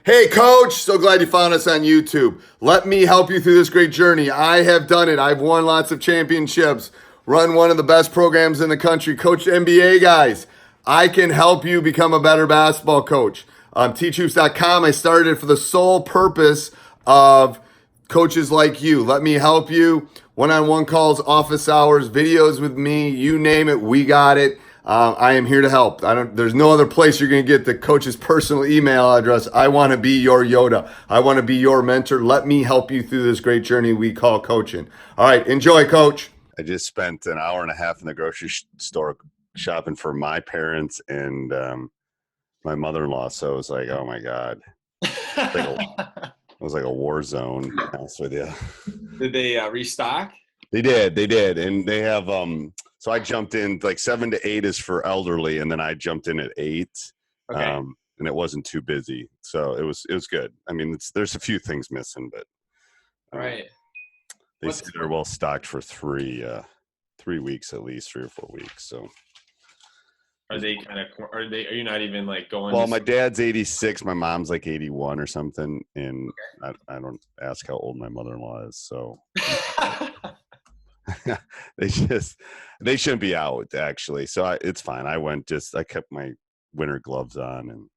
Hey, coach, so glad you found us on YouTube. Let me help you through this great journey. I have done it. I've won lots of championships, run one of the best programs in the country, coached NBA guys. I can help you become a better basketball coach. TeachHoops.com, I started for the sole purpose of coaches like you. Let me help you. One-on-one calls, office hours, videos with me, you name it, we got it. I am here to help. There's no other place you're going to get the coach's personal email address. I want to be your Yoda. I want to be your mentor. Let me help you through this great journey we call coaching. All right, enjoy, coach. I just spent an hour and a half in the grocery store shopping for my parents and my mother-in-law. So it was like, oh my God, it was like a war zone. To be honest with you. Did they restock? They did, and they have. So I jumped in like 7 to 8 is for elderly, and then I jumped in at 8. Okay. And it wasn't too busy, so it was good. I mean, there's a few things missing, but Right. they say they're well stocked for 3 weeks at least, 3 or 4 weeks. So are you not even like going? well, my dad's 86, my mom's like 81 or something, and Okay. I don't ask how old my mother-in-law is, so they shouldn't be out actually. So it's fine. I kept my winter gloves on and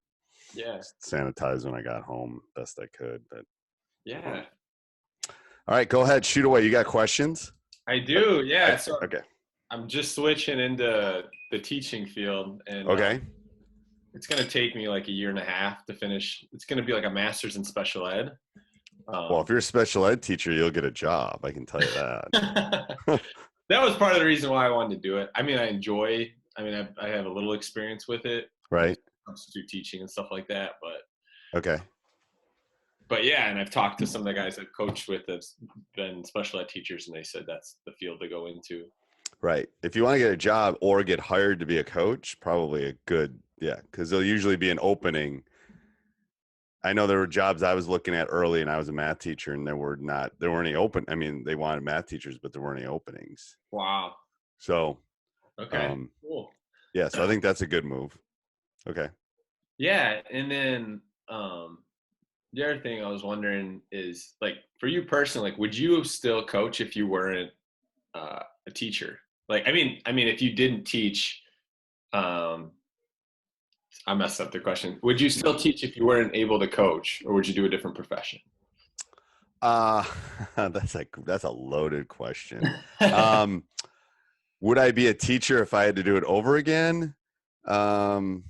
sanitized when I got home best I could. But yeah. All right, go ahead, shoot away. You got questions? I do. Yeah. So okay. I'm just switching into the teaching field, and Okay. it's going to take me like a year and a half to finish. It's going to be like a master's in special ed. Well, if you're a special ed teacher, you'll get a job. I can tell you that. That was part of the reason why I wanted to do it. I mean, I have a little experience with it. Right. Substitute teaching and stuff like that. Okay. But yeah, and I've talked to some of the guys I've coached with that's been special ed teachers, and they said that's the field to go into. Right. If you want to get a job or get hired to be a coach, probably a good, because there'll usually be an opening. I know there were jobs I was looking at early, and I was a math teacher, and there weren't any open. I mean, they wanted math teachers, but there weren't any openings. Wow. So, okay, cool. Yeah, so I think that's a good move. Okay. Yeah, and then the other thing I was wondering is, like, for you personally, like, would you still coach if you weren't a teacher? Like, I mean, if you didn't teach, I messed up the question. Would you still teach if you weren't able to coach, or would you do a different profession? That's a loaded question. Would I be a teacher if I had to do it over again? That's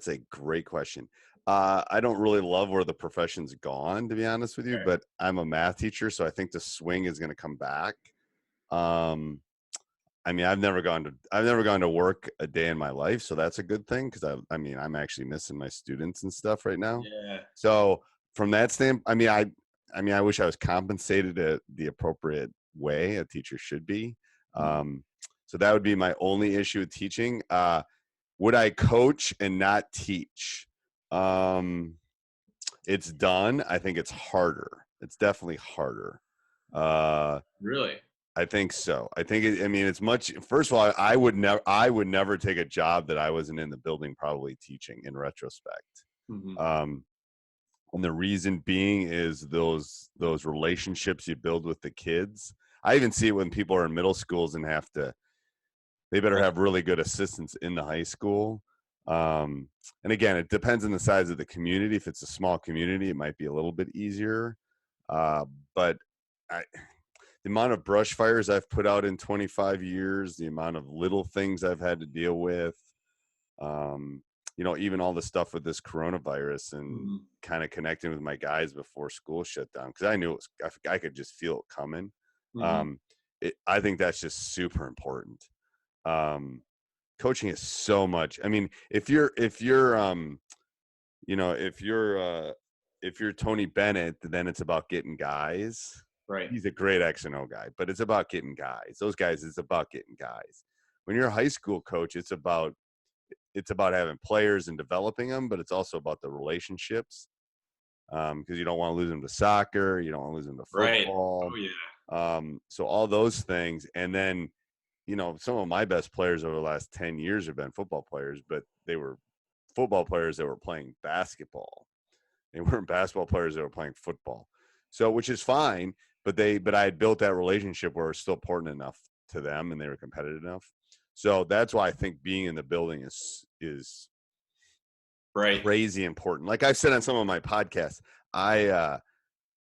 a great question. I don't really love where the profession's gone, to be honest with you, but I'm a math teacher, so I think the swing is going to come back. I mean, I've never gone to work a day in my life, so that's a good thing because I'm actually missing my students and stuff right now. Yeah. So from that standpoint, I wish I was compensated the appropriate way a teacher should be. So that would be my only issue with teaching. Would I coach and not teach? It's done. I think it's harder. It's definitely harder. Really? I think so. It's much. First of all, I would never take a job that I wasn't in the building probably teaching in retrospect. Mm-hmm. And the reason being is those relationships you build with the kids. I even see it when people are in middle schools and they better have really good assistants in the high school. And again, it depends on the size of the community. If it's a small community, it might be a little bit easier. But the amount of brush fires I've put out in 25 years, the amount of little things I've had to deal with, even all the stuff with this coronavirus and kind of connecting with my guys before school shut down, because I knew I could just feel it coming. I think that's just super important. Coaching is so much. I mean, if you're Tony Bennett, then it's about getting guys. Right. He's a great X and O guy, but it's about getting guys. Those guys, it's about getting guys. When you're a high school coach, it's about having players and developing them, but it's also about the relationships. Because you don't want to lose them to soccer, you don't want to lose them to football. Right. Oh yeah. So all those things, and then some of my best players over the last 10 years have been football players, but they were football players that were playing basketball. They weren't basketball players, they were playing football. So, which is fine, but I had built that relationship where it was still important enough to them and they were competitive enough. So that's why I think being in the building is Right. crazy important. Like I've said on some of my podcasts, I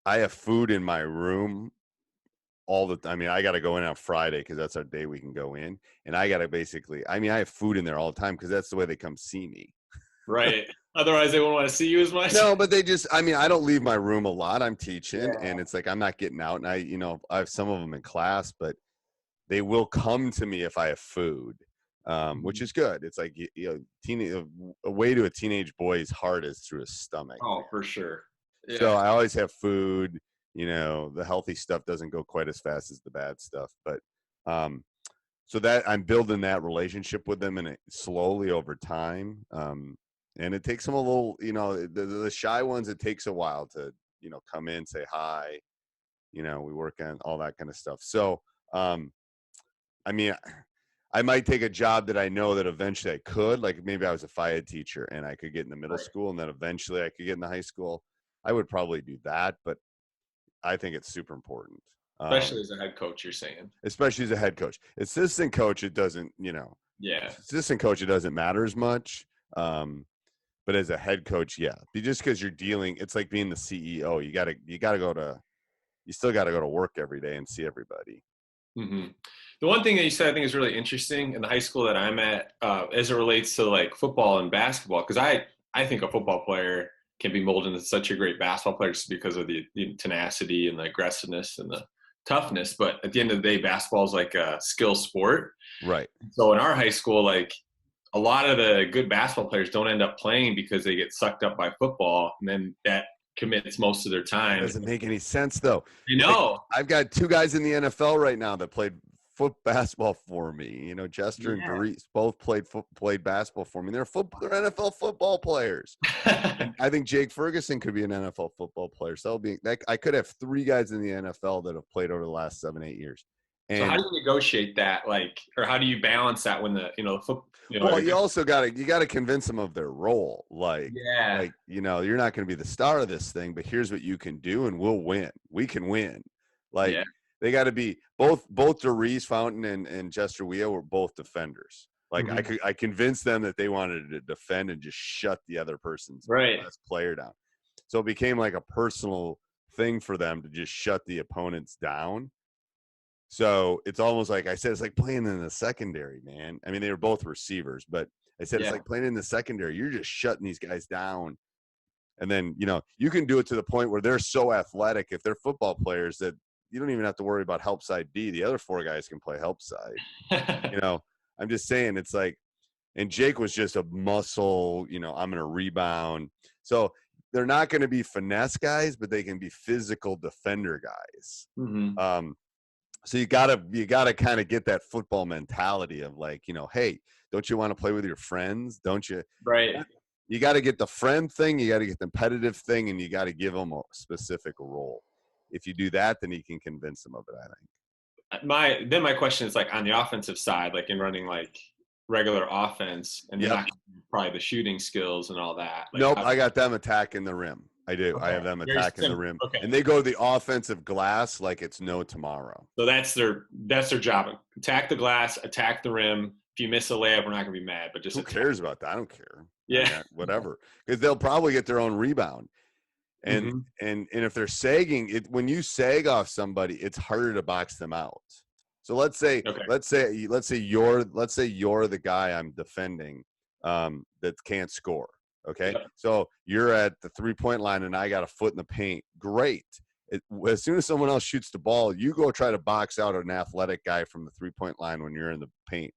have food in my room all the I mean, I got to go in on Friday because that's our day we can go in, and I got to basically, I mean, I have food in there all the time because that's the way they come see me. Right. Otherwise, they won't want to see you as much. No, but they just, I mean, I don't leave my room a lot. I'm teaching, Yeah. and it's like I'm not getting out, and I have some of them in class, but they will come to me if I have food, which is good. It's like a way to a teenage boy's heart is through his stomach. Oh, for sure. Yeah. So I always have food. The healthy stuff doesn't go quite as fast as the bad stuff, but so that I'm building that relationship with them, and it slowly over time. And it takes them a little, the shy ones. It takes a while to, come in, say hi. We work on all that kind of stuff. So, I mean, I might take a job that I know that eventually I could, like maybe I was a FIAD teacher and I could get in the middle school, and then eventually I could get in the high school. I would probably do that, but I think it's super important. Especially as a head coach, you're saying. Especially as a head coach. Assistant coach, it doesn't, Yeah. assistant coach, it doesn't matter as much. But as a head coach, yeah, just because you're dealing, it's like being the CEO. You still got to go to work every day and see everybody. Mm-hmm. The one thing that you said I think is really interesting in the high school that I'm at, as it relates to like football and basketball, because I think a football player can be molded into such a great basketball player just because of the tenacity and the aggressiveness and the toughness. But at the end of the day, basketball is like a skill sport. Right. So in our high school, like a lot of the good basketball players don't end up playing because they get sucked up by football, and then that commits most of their time. It doesn't make any sense though. You know, I've got two guys in the NFL right now that played basketball for me. Jester and Doris both played basketball for me. They're NFL football players. And I think Jake Ferguson could be an NFL football player. So I could have three guys in the NFL that have played over the last 7-8 years. And so how do you negotiate that, or how do you balance that when well, you also got to convince them of their role. You're not going to be the star of this thing, but here's what you can do, and we'll win. We can win. They got to be both Doris Fountain and Jester Wea were both defenders. I convinced them that they wanted to defend and just shut the other person's best player down. So it became like a personal thing for them to just shut the opponents down. So it's almost like I said, it's like playing in the secondary, man. I mean, they were both receivers, but I said, it's like playing in the secondary. You're just shutting these guys down. And then, you can do it to the point where they're so athletic, if they're football players, that you don't even have to worry about help side D. The other four guys can play help side. I'm just saying, it's like, and Jake was just a muscle, I'm going to rebound. So they're not going to be finesse guys, but they can be physical defender guys. Mm-hmm. So you gotta kind of get that football mentality of like, hey, don't you want to play with your friends? Don't you? Right. You got to get the friend thing. You got to get the competitive thing, and you got to give them a specific role. If you do that, then you can convince them of it, I think. My question is like on the offensive side, like in running like regular offense, and you're not probably the shooting skills and all that. Nope, I got them attacking the rim. I do. Okay. I have them attacking the rim, and they go to the offensive glass like it's no tomorrow. So that's their job: attack the glass, attack the rim. If you miss a layup, we're not gonna be mad. But just who cares about that? I don't care. Yeah, whatever, because they'll probably get their own rebound. And and if they're sagging, when you sag off somebody, it's harder to box them out. So let's say you're the guy I'm defending that can't score. Okay. Yep. So you're at the 3-point line and I got a foot in the paint. Great. As soon as someone else shoots the ball, you go try to box out an athletic guy from the 3-point line when you're in the paint.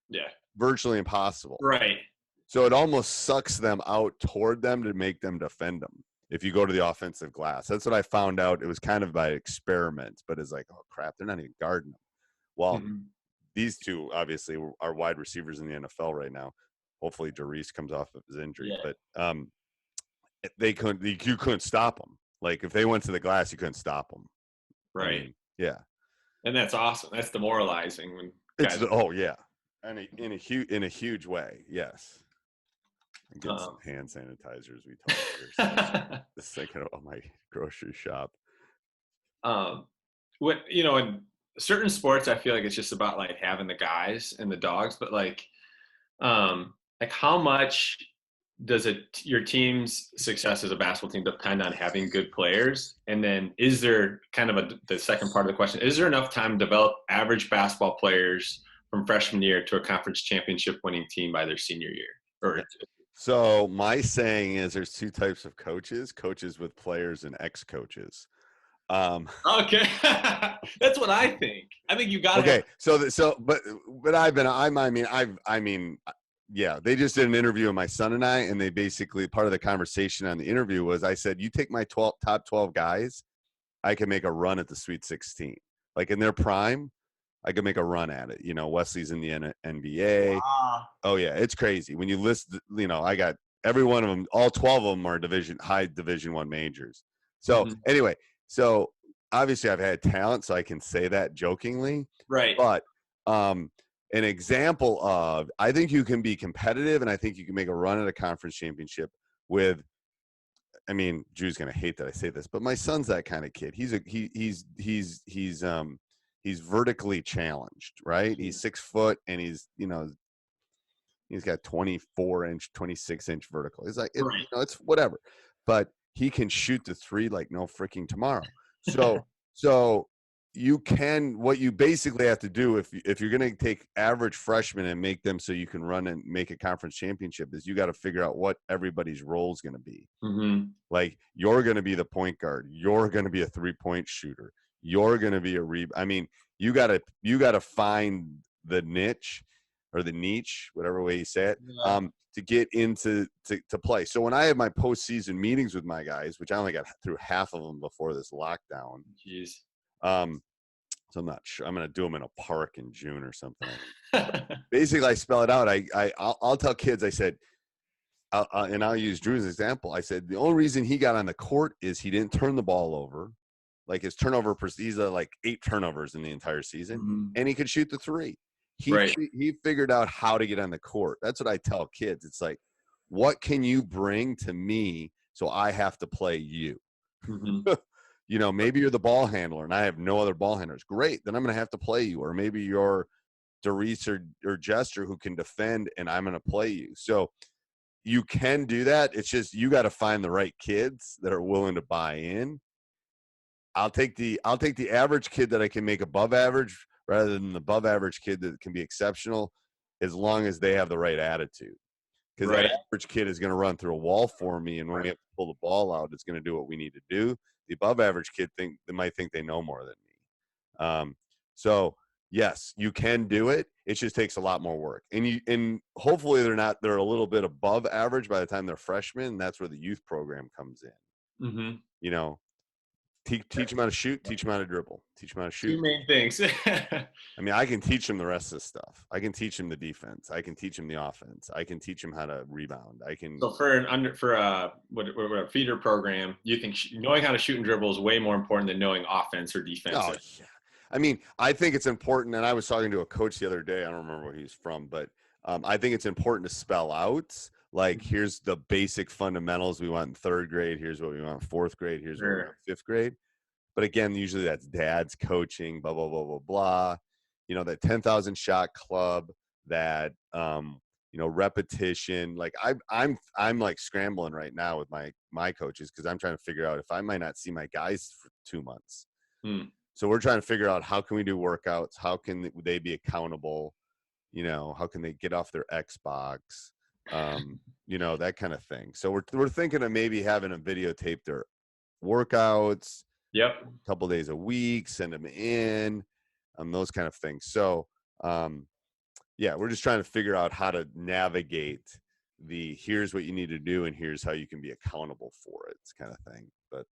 Yeah. Virtually impossible. Right. So it almost sucks them out toward them to make them defend them. If you go to the offensive glass, that's what I found out. It was kind of by experiment, but it's like, oh crap, they're not even guarding them. Well, these two obviously are wide receivers in the NFL right now. Hopefully Doris comes off of his injury, but you couldn't stop them. Like if they went to the glass, you couldn't stop them. Right. I mean, yeah. And that's awesome. That's demoralizing when in a huge way. Yes. Get some hand sanitizers. We talked here. Just thinking about my grocery shop. What in certain sports, I feel like it's just about like having the guys and the dogs, but like how much does your team's success as a basketball team depend on having good players? And then is there kind of the second part of the question, is there enough time to develop average basketball players from freshman year to a conference championship winning team by their senior year? So my saying is there's two types of coaches with players and ex-coaches. Okay. That's what I think. I think you got to. Okay. But yeah, they just did an interview with my son and I, and they basically, part of the conversation on the interview was, I said, you take my top 12 guys, I can make a run at the Sweet 16. Like in their prime, I could make a run at it. Wesley's in the NBA. Wow. Oh yeah, it's crazy. When you list, I got every one of them, all 12 of them are high division 1 majors. So anyway, so obviously I've had talent, so I can say that jokingly. Right. But an example of, I think you can be competitive, and I think you can make a run at a conference championship with, Drew's gonna hate that I say this, but my son's that kind of kid. He's vertically challenged, right? He's 6 foot, and he's got 24-inch, 26-inch vertical. It's like, it's whatever, but he can shoot the 3 like no freaking tomorrow. So what you basically have to do if you're going to take average freshmen and make them so you can run and make a conference championship, is you got to figure out what everybody's role is going to be. Like, you're going to be the point guard. You're going to be a 3-point shooter. You're going to be you got to find the niche or the niche, whatever way you say it, to get into to play. So when I have my postseason meetings with my guys, which I only got through half of them before this lockdown. Jeez. So I'm not sure. I'm going to do them in a park in June or something. Basically, I spell it out. I'll tell kids, I said, and I'll use Drew's example. I said, the only reason he got on the court is he didn't turn the ball over. Like, his turnover, he's like 8 turnovers in the entire season, and he could shoot the 3. He figured out how to get on the court. That's what I tell kids. It's like, what can you bring to me so I have to play you? Maybe you're the ball handler and I have no other ball handlers. Great. Then I'm going to have to play you. Or maybe you're Doris or Jester who can defend, and I'm going to play you. So you can do that. It's just, you got to find the right kids that are willing to buy in. I'll take the average kid that I can make above average rather than the above average kid that can be exceptional, as long as they have the right attitude. Because that average kid is going to run through a wall for me, and when we have to pull the ball out, it's going to do what we need to do. The above average kid they might think they know more than me. So yes, you can do it. It just takes a lot more work, and hopefully they're a little bit above average by the time they're freshmen. And that's where the youth program comes in. Teach them how to shoot, teach them how to dribble, teach them how to shoot. 2 main things. I can teach them the rest of the stuff. I can teach them the defense. I can teach them the offense. I can teach them how to rebound. So for a feeder program, you think knowing how to shoot and dribble is way more important than knowing offense or defense? Oh, yeah. I think it's important, and I was talking to a coach the other day. I don't remember where he's from, but I think it's important to spell out, like, here's the basic fundamentals we want in 3rd grade. Here's what we want in 4th grade. Here's what we want in 5th grade. But again, usually that's dad's coaching, blah, blah, blah, blah, blah. That 10,000 shot club, that, repetition. Like, I'm like scrambling right now with my coaches, because I'm trying to figure out if I might not see my guys for 2 months. So we're trying to figure out, how can we do workouts? How can they be accountable? How can they get off their Xbox? That kind of thing. So we're thinking of maybe having them videotape their workouts. Yep. A couple days a week, send them in, those kind of things. So, we're just trying to figure out how to navigate here's what you need to do and here's how you can be accountable for it, kind of thing. But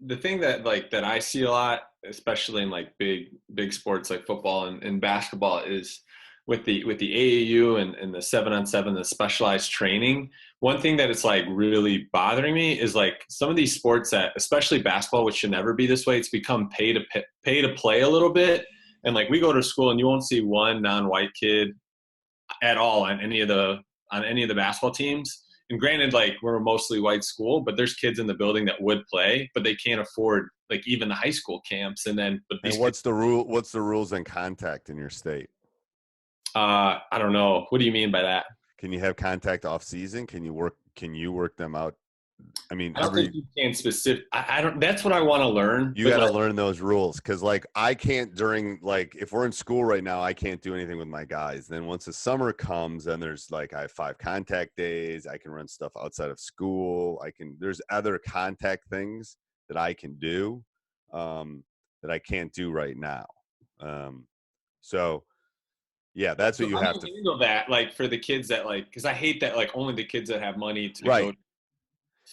the thing that I see a lot, especially in like big sports like football and basketball, is with the AAU and the 7-on-7, the specialized training. One thing that it's like really bothering me is like some of these sports that, especially basketball, which should never be this way, it's become pay to play a little bit. And like, we go to school and you won't see one non-white kid at all on any of the basketball teams. And granted, like we're a mostly white school, but there's kids in the building that would play, but they can't afford like even the high school camps. And then, but these And what's the rule? What's the rules on contact in your state? I don't know. What do you mean by that? Can you have contact off season? Can you work them out? I mean, I don't think you can specific. I don't. That's what I want to learn. you got to learn those rules because, like, I can't during like if we're in school right now, I can't do anything with my guys. Then once the summer comes, and there's like I have 5 contact days. I can run stuff outside of school. There's other contact things that I can do that I can't do right now. So yeah, that's what you how have do to handle that, like for the kids that like, because I hate that like only the kids that have money to right. go.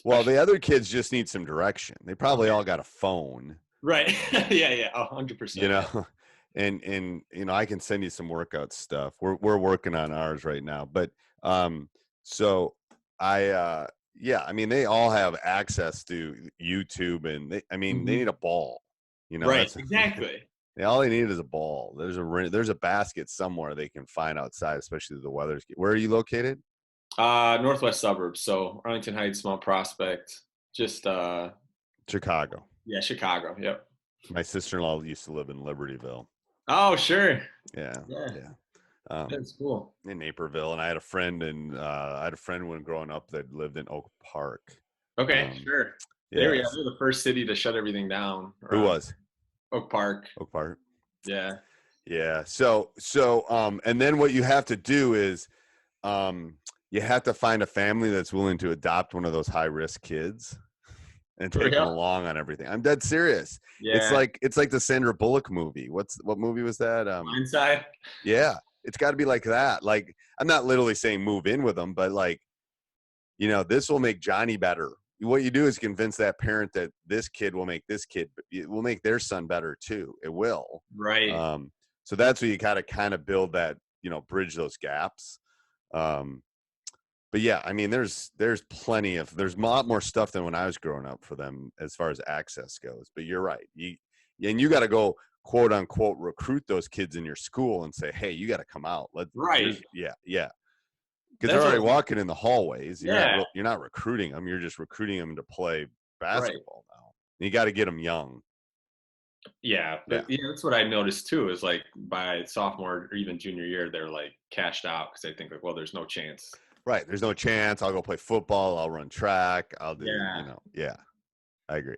Well, the other kids just need some direction. They probably all got a phone. Right. Yeah. 100%. You know, and you know, I can send you some workout stuff. We're working on ours right now. But so yeah, I mean, they all have access to YouTube and they need a ball. You know, Right. that's Exactly. all they need is a ball. There's a basket somewhere they can find outside, especially if the weather's. Where are you located? Northwest suburbs. So Arlington Heights, Mount Prospect, just Chicago. yeah, Chicago. Yep. My sister-in-law used to live in Libertyville. Oh, sure. Yeah. That's cool. In Naperville, and I had a friend when growing up that lived in Oak Park. Okay, sure. Yeah. They're the first city to shut everything down. Who was? Oak Park. Oak Park. Yeah. Yeah. So and then what you have to do is you have to find a family that's willing to adopt one of those high risk kids and take them along on everything. I'm dead serious. Yeah. It's like the Sandra Bullock movie. What movie was that? Blindside. Yeah. It's got to be like that. Like, I'm not literally saying move in with them, but like, you know, this will make Johnny better. What you do is convince that parent that this kid will make it will make their son better too. It will. Right. So that's where you got to kind of build that, you know, bridge those gaps. But yeah, I mean, there's a lot more stuff than when I was growing up for them as far as access goes. But you're right. You got to go quote unquote recruit those kids in your school and say, hey, you got to come out. Right. Yeah. Because they're already walking in the hallways. You're not recruiting them. You're just recruiting them to play basketball now. And you got to get them young. Yeah, but yeah, that's what I noticed too. Is like by sophomore or even junior year, they're like cashed out because they think like, well, there's no chance. Right. There's no chance. I'll go play football. I'll run track. I'll do. You know. Yeah, I agree.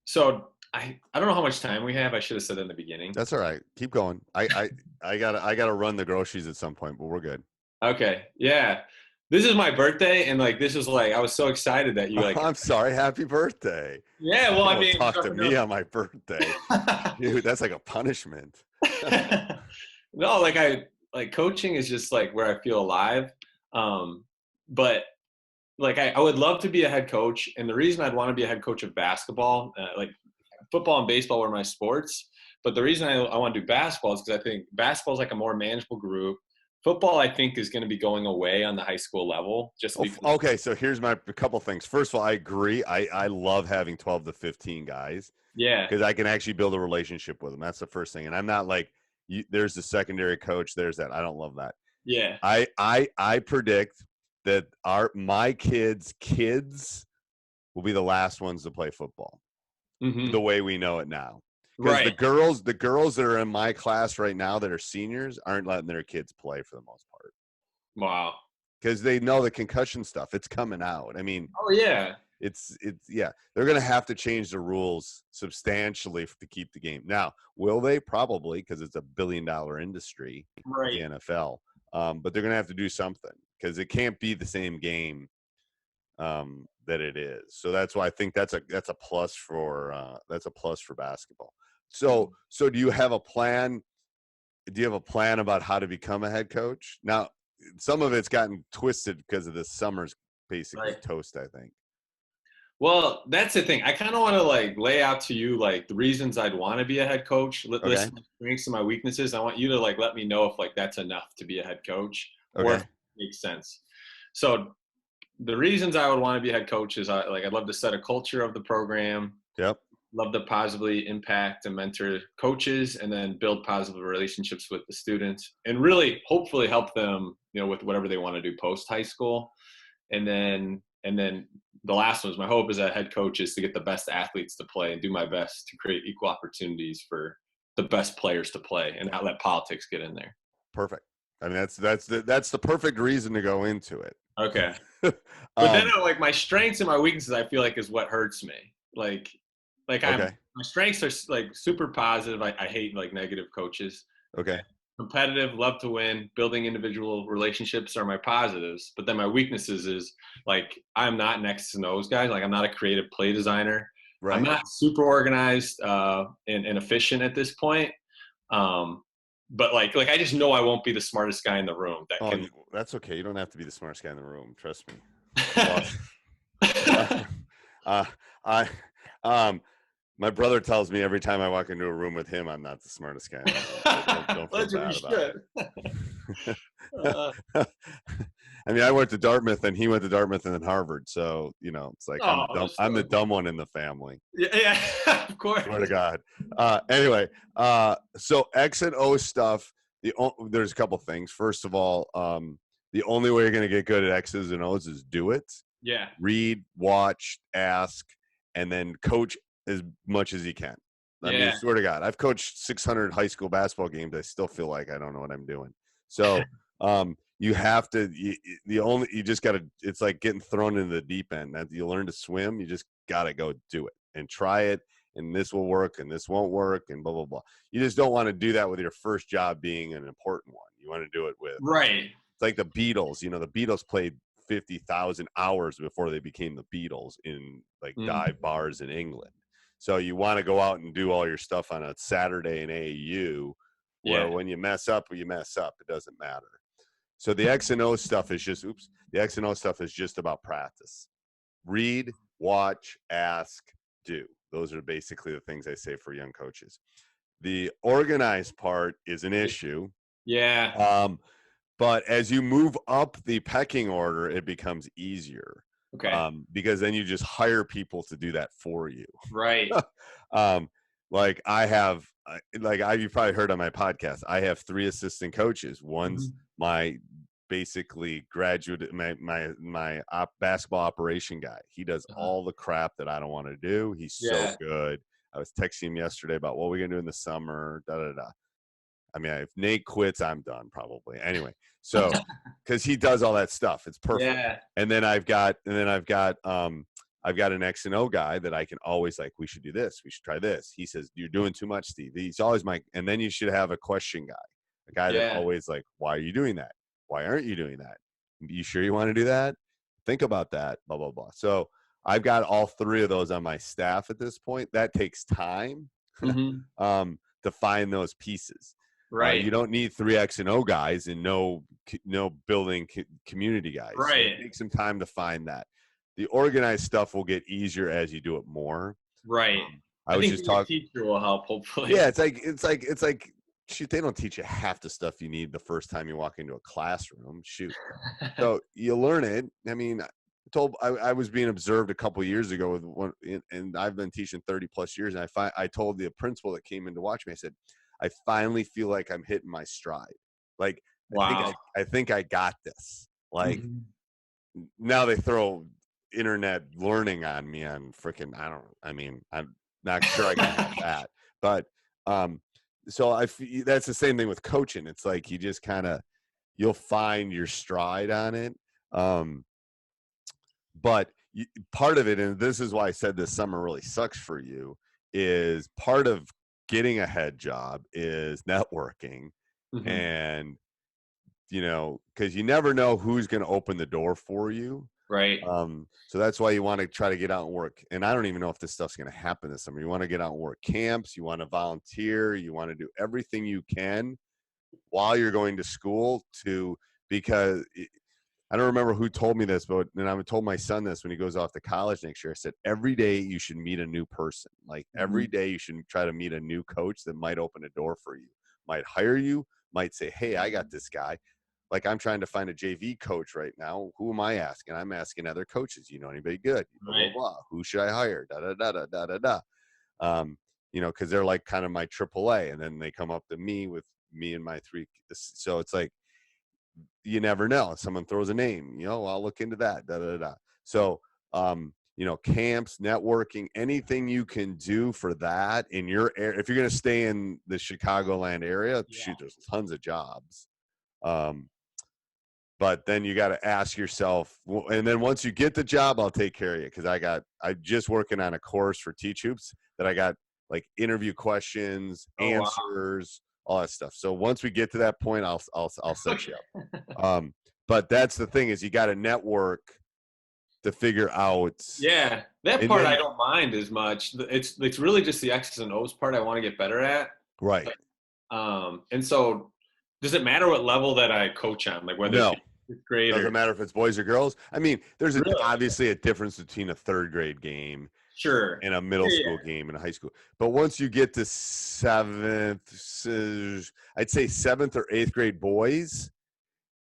So I don't know how much time we have. I should have said in the beginning. That's all right. Keep going. I gotta run the groceries at some point, but we're good. Okay. Yeah. This is my birthday, and like this is like I was so excited that you like. I'm sorry. Happy birthday. Yeah. Well, I mean, talk to me on my birthday, dude. That's like a punishment. No, like coaching is just like where I feel alive. But like I would love to be a head coach, and the reason I'd want to be a head coach of basketball, like football and baseball were my sports. But the reason I want to do basketball is because I think basketball is like a more manageable group. Football, I think, is going to be going away on the high school level. Okay, so here's a couple things. First of all, I agree. I love having 12 to 15 guys. Yeah. Because I can actually build a relationship with them. That's the first thing. And I'm not like, there's the secondary coach. There's that. I don't love that. Yeah. I predict that my kids will be the last ones to play football. Mm-hmm. The way we know it now. Because the girls that are in my class right now that are seniors aren't letting their kids play for the most part. Wow. Because they know the concussion stuff. It's coming out. I mean. Oh, yeah. It's yeah. They're going to have to change the rules substantially to keep the game. Now, will they? Probably, because it's a $1 billion industry, the NFL. But they're going to have to do something because it can't be the same game that it is. So that's why I think that's a plus for basketball. So do you have a plan? Do you have a plan about how to become a head coach? Now, some of it's gotten twisted because of this summer's basically toast, I think. Well, that's the thing. I kind of want to like lay out to you like the reasons I'd want to be a head coach. Listen my strengths and my weaknesses. I want you to like let me know if like that's enough to be a head coach or if it makes sense. So the reasons I would want to be a head coach is I'd love to set a culture of the program. Yep. love to positively impact and mentor coaches, and then build positive relationships with the students, and really hopefully help them, with whatever they want to do post high school. And then the last one is, my hope as a head coach is to get the best athletes to play and do my best to create equal opportunities for the best players to play and not let politics get in there. Perfect. I mean, that's the perfect reason to go into it. Okay. But then like my strengths and my weaknesses, I feel like is what hurts me. Like okay. my strengths are like super positive. I hate like negative coaches. Okay. Competitive, love to win, building individual relationships are my positives. But then my weaknesses is like, I'm not next to those guys. Like I'm not a creative play designer. Right. I'm not super organized and efficient at this point. But like I just know I won't be the smartest guy in the room. That's okay. You don't have to be the smartest guy in the room. Trust me. My brother tells me every time I walk into a room with him, I'm not the smartest guy in the room. So don't feel bad about it. I mean, I went to Dartmouth, and he went to Dartmouth and then Harvard. So, it's like I'm the dumb one in the family. Yeah, of course. Swear to God. Anyway, so X and O stuff, there's a couple things. First of all, the only way you're going to get good at X's and O's is do it. Yeah. Read, watch, ask, and then coach as much as you can. I mean, swear to God, I've coached 600 high school basketball games. I still feel like I don't know what I'm doing. So, you have to, you just got to, it's like getting thrown into the deep end. As you learn to swim, you just got to go do it and try it. And this will work and this won't work and blah, blah, blah. You just don't want to do that with your first job being an important one. You want to do it with, right. It's like the Beatles, the Beatles played 50,000 hours before they became the Beatles in like dive bars in England. So you want to go out and do all your stuff on a Saturday in AAU where when you mess up, you mess up. It doesn't matter. So the X and O stuff is just, the X and O stuff is just about practice. Read, watch, ask, do. Those are basically the things I say for young coaches. The organized part is an issue. Yeah. But as you move up the pecking order, it becomes easier. Okay. Because then you just hire people to do that for you. Right. Like you've probably heard on my podcast, I have 3 assistant coaches. One's my basically graduate, my basketball operation guy. He does all the crap that I don't want to do. He's so good. I was texting him yesterday about what we're going to do in the summer, I mean, if Nate quits, I'm done probably. Anyway, so because he does all that stuff, it's perfect. Yeah. And then I've got an X and O guy that I can always like, we should do this, we should try this. He says, you're doing too much, Steve. He's always and then you should have a question guy, a guy that always like, why are you doing that? Why aren't you doing that? You sure you want to do that? Think about that, blah, blah, blah. So I've got all 3 of those on my staff at this point. That takes time to find those pieces. Right. You don't need 3 X and O guys and no building community guys. Right. So it takes some time to find that. The organized stuff will get easier as you do it more. Right. I was just talking. Teacher will help, hopefully. Yeah, it's like shoot, they don't teach you half the stuff you need the first time you walk into a classroom. Shoot. So you learn it. I mean, I was being observed a couple of years ago with one, and I've been teaching 30 plus years. And I told the principal that came in to watch me, I said, I finally feel like I'm hitting my stride. Like, wow. I think I got this. Like now they throw internet learning on me on freaking, I'm not sure I can have that, but, so that's the same thing with coaching. It's like, you just you'll find your stride on it. But part of it, and this is why I said this summer really sucks for you, is part of getting a head job is networking. And, because you never know who's going to open the door for you. Right. So that's why you want to try to get out and work. And I don't even know if this stuff's going to happen this summer. You want to get out and work camps. You want to volunteer. You want to do everything you can while you're going to school because I don't remember who told me this, but and I told my son this when he goes off to college next year. I said, every day you should meet a new person. Like every day you should try to meet a new coach that might open a door for you, might hire you, might say, hey, I got this guy. Like I'm trying to find a JV coach right now. Who am I asking? I'm asking other coaches. You know anybody good? Blah, blah, blah. Who should I hire? Da, da, da, da, da, da, da. You know, because they're like kind of my AAA, and then they come up to me with me and my three. So it's like, you never know. Someone throws a name, you know, I'll look into that. Da, da, da. So, you know, camps, networking, anything you can do for that in your area. If you're going to stay in the Chicagoland area, shoot, there's tons of jobs. But then you got to ask yourself, and then once you get the job, I'll take care of you. Cause I'm just working on a course for TeachHoops that I got like interview questions, answers, all that stuff. So once we get to that point, I'll set you up. But that's the thing, is you got to network to figure out. Yeah, that part I don't mind as much. It's really just the X's and O's part I want to get better at. Right. And so does it matter what level that I coach on? Like whether it's fifth grade doesn't matter if it's boys or girls. I mean, there's obviously a difference between a third grade game and a middle school game and a high school. But once you get to I'd say seventh or eighth grade boys,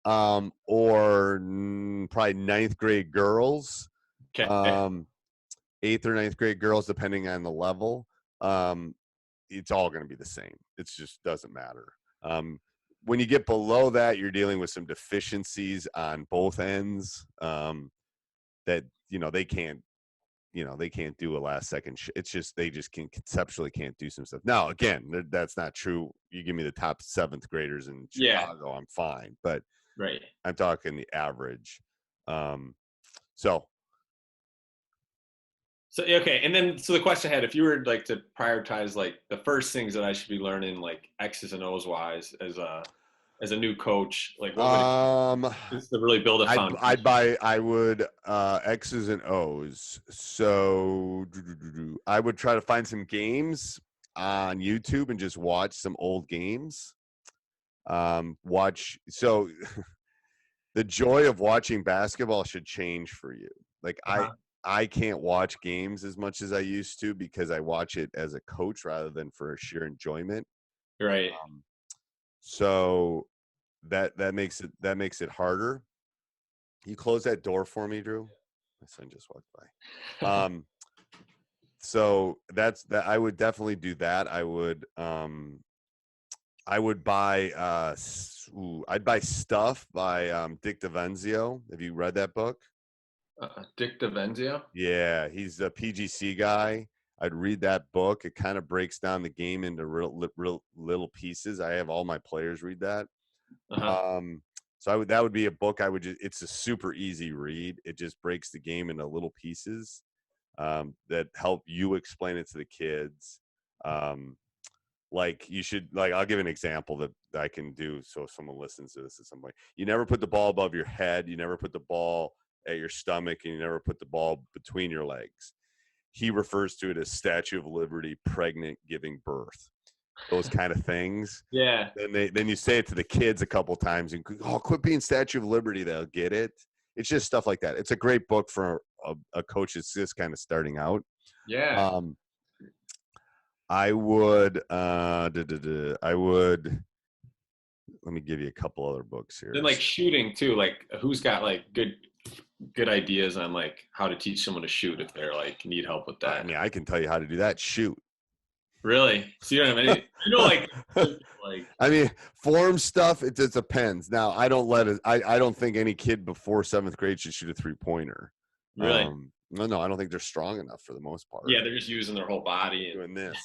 or probably ninth grade girls, eighth or ninth grade girls, depending on the level, it's all going to be the same. It just doesn't matter. When you get below that, you're dealing with some deficiencies on both ends, that, you know, they can't do a last second. It's just, they just conceptually can't do some stuff. Now, again, that's not true. You give me the top seventh graders in Chicago, I'm fine. But I'm talking the average. So okay, and then so the question I had, if you were like to prioritize like the first things that I should be learning, like X's and O's wise, as a new coach, like what would just to really build a foundation? I would X's and O's. So I would try to find some games on YouTube and just watch some old games. So the joy of watching basketball should change for you. Like I can't watch games as much as I used to because I watch it as a coach rather than for sheer enjoyment. Right. So that makes it harder. You close that door for me, Drew? My son just walked by. So that's that. I would definitely do that. I would buy I'd buy Stuff by Dick DeVenzio. Have you read that book? Dick DeVenzio? Yeah, he's a PGC guy. I'd read that book. It kind of breaks down the game into real little pieces. I have all my players read that. So that would be a book it's a super easy read. It just breaks the game into little pieces that help you explain it to the kids. Like you should, like, I'll give an example that I can do so if someone listens to this at some point. You never put the ball above your head. You never put the ball at your stomach, and you never put the ball between your legs. He refers to it as Statue of Liberty, pregnant, giving birth. Those kind of things. Yeah. Then you say it to the kids a couple times and quit being Statue of Liberty. They'll get it. It's just stuff like that. It's a great book for a coach that's just kind of starting out. Yeah. I would let me give you a couple other books here. Then like shooting too, like who's got like good ideas on like how to teach someone to shoot if they're like need help with that? I mean, I can tell you how to do that. Shoot. Really? So you don't have any, like I mean, form stuff, it just depends. Now, I don't think any kid before seventh grade should shoot a 3-pointer. Really? No, I don't think they're strong enough for the most part. Yeah, they're just using their whole body. Doing this.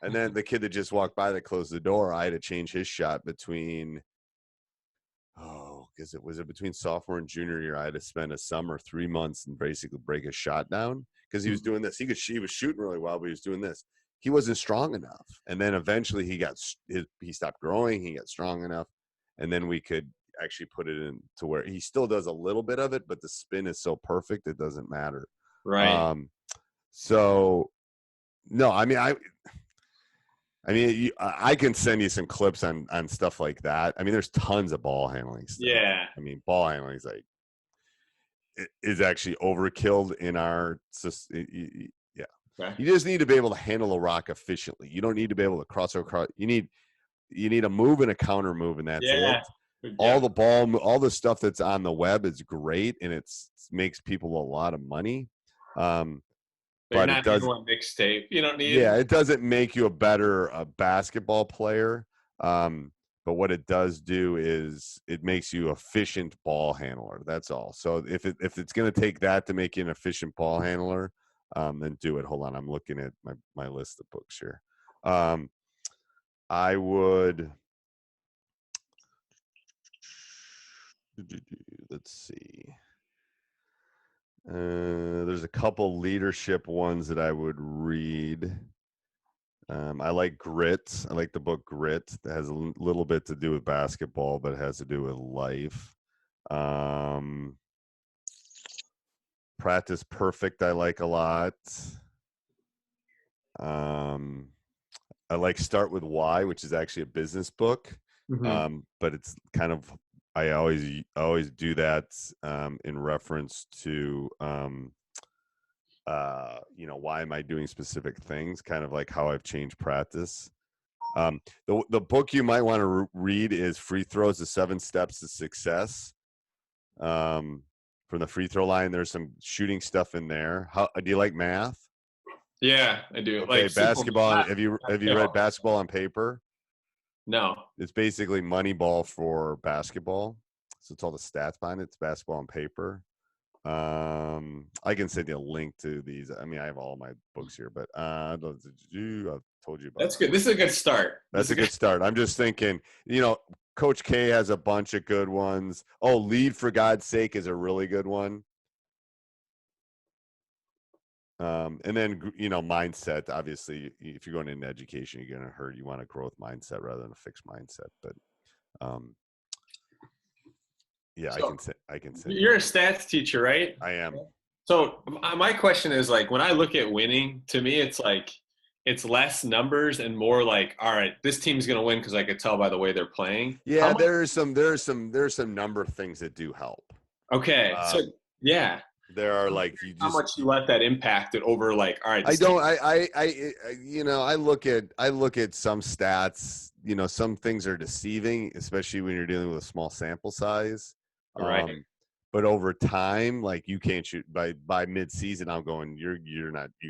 And then the kid that just walked by that closed the door, I had to change his shot between because it between sophomore and junior year. I had to spend a summer, 3 months, and basically break his shot down because he was doing this. He was shooting really well, but he was doing this. He wasn't strong enough. And then eventually he stopped growing. He got strong enough. And then we could actually put it in to where he still does a little bit of it, but the spin is so perfect, it doesn't matter. Right. So no, I mean, I can send you some clips on stuff like that. I mean, there's tons of ball handling stuff. Yeah. I mean, ball handling is like, it is actually overkilled in our system. Yeah. Okay. You just need to be able to handle a rock efficiently. You don't need to be able to cross over. You need a move and a counter move, and that's it. All the stuff that's on the web is great, and it makes people a lot of money. But you're but it not need does. one mixtape. You don't need. Yeah, it doesn't make you a better basketball player. But what it does do is it makes you efficient ball handler. That's all. So if it's going to take that to make you an efficient ball handler, then do it. Hold on, I'm looking at my list of books here. I would. Let's see. There's a couple leadership ones that I would read. I like Grit. I like the book Grit. That has a little bit to do with basketball, but it has to do with life. Practice Perfect, I like a lot. I like Start with Why, which is actually a business book. But it's kind of, I always do that in reference to why am I doing specific things, kind of like how I've changed practice. The book you might want to read is Free Throws: The 7 Steps to Success. From the free throw line, there's some shooting stuff in there. How do you like math? Yeah, I do. Okay, Like basketball. Have you read Basketball on Paper? No. It's basically Moneyball for basketball. So it's all the stats behind it. It's Basketball on Paper. I can send you a link to these. I mean, I have all my books here, but I've told you about. That's good. This is a good start. That's a good start. I'm just thinking, Coach K has a bunch of good ones. Oh, Lead for God's Sake is a really good one. And then, mindset, obviously, if you're going into education, you're going to hurt. You want a growth mindset rather than a fixed mindset. But, yeah, so, I can say. You're a stats teacher, right? I am. So my question is, like, when I look at winning, to me, it's like, it's less numbers and more like, all right, this team's going to win because I could tell by the way they're playing. Yeah, there's some number of things that do help. Okay. So, yeah. There are like how much you let that impact it over, like, all right. I look at some stats, some things are deceiving, especially when you're dealing with a small sample size. Right. But over time, like, you can't shoot by mid-season. I'm going, you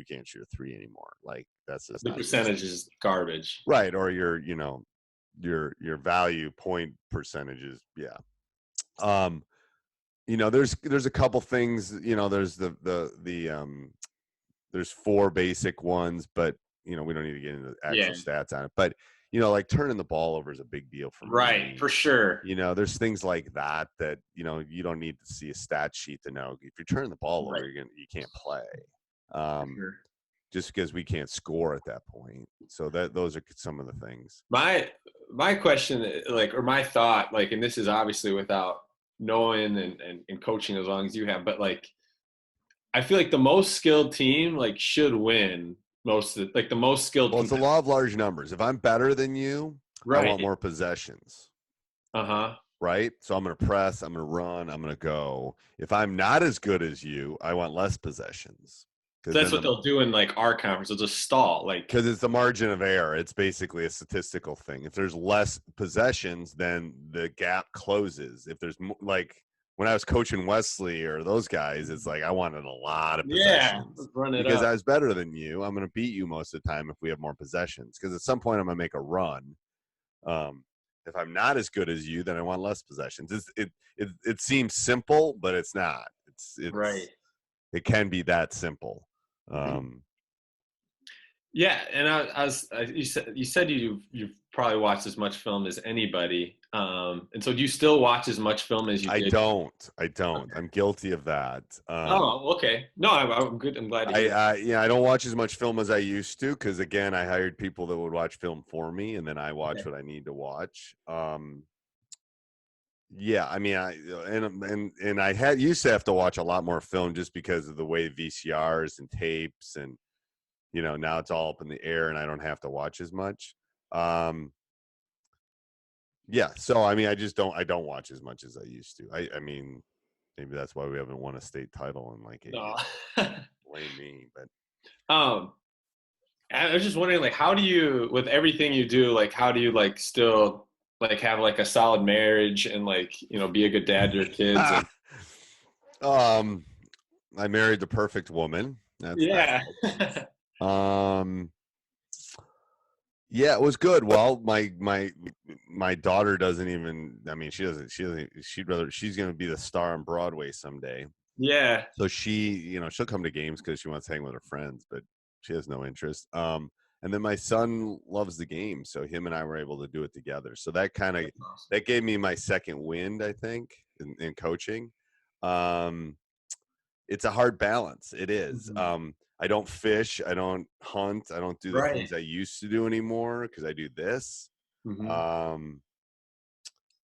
can't shoot a 3 anymore. Like, that's just the percentage is garbage. Right. Or your value point percentages. Yeah. There's a couple things, there's there's 4 basic ones, but we don't need to get into actual stats on it. But like turning the ball over is a big deal for me. Right, for sure. There's things like that you don't need to see a stat sheet to know. If you're turning the ball over, you can't play. Sure. Just because we can't score at that point. So those are some of the things. My question, like, or my thought, like, and this is obviously without knowing and coaching as long as you have, but like, I feel like the most skilled team, like, should win most of the most skilled. Well, it's the law of large numbers. If I'm better than you, I want more possessions. Right? So I'm going to press, I'm going to run, I'm going to go. If I'm not as good as you, I want less possessions. So that's what they'll do in, like, our conference. They'll just stall, like, because it's the margin of error. It's basically a statistical thing. If there's less possessions, then the gap closes. If there's like when I was coaching Wesley or those guys, it's like I wanted a lot of possessions because I was better than you. I'm going to beat you most of the time if we have more possessions. Because at some point I'm going to make a run. If I'm not as good as you, then I want less possessions. It seems simple, but it's not. It's right. It can be that simple. Yeah, and you said you've probably watched as much film as anybody, and so do you still watch as much film as you did? I don't. Okay. I'm guilty of that. Okay. No, I'm good. I'm glad. I don't watch as much film as I used to because, again, I hired people that would watch film for me, and then I watch what I need to watch. Yeah, I mean, I used to have to watch a lot more film just because of the way VCRs and tapes and, now it's all up in the air and I don't have to watch as much. Yeah, so I mean, I don't watch as much as I used to. I mean, maybe that's why we haven't won a state title in like 8 years. Blame me, but I was just wondering, like, how do you, with everything you do, like, how do you, like, still, like, have, like, a solid marriage and, like, be a good dad to your kids? I married the perfect woman. That's Yeah. Yeah, it was good. Well, my daughter doesn't even. I mean, she doesn't. She'd rather. She's going to be the star on Broadway someday. Yeah. So she'll come to games because she wants to hang with her friends, but she has no interest. And then my son loves the game, so him and I were able to do it together. So that kind of That's awesome. that gave me my second wind, I think, in coaching. Um, it's a hard balance. It is. I don't fish. I don't hunt. I don't do the Right. things I used to do anymore because I do this. Um,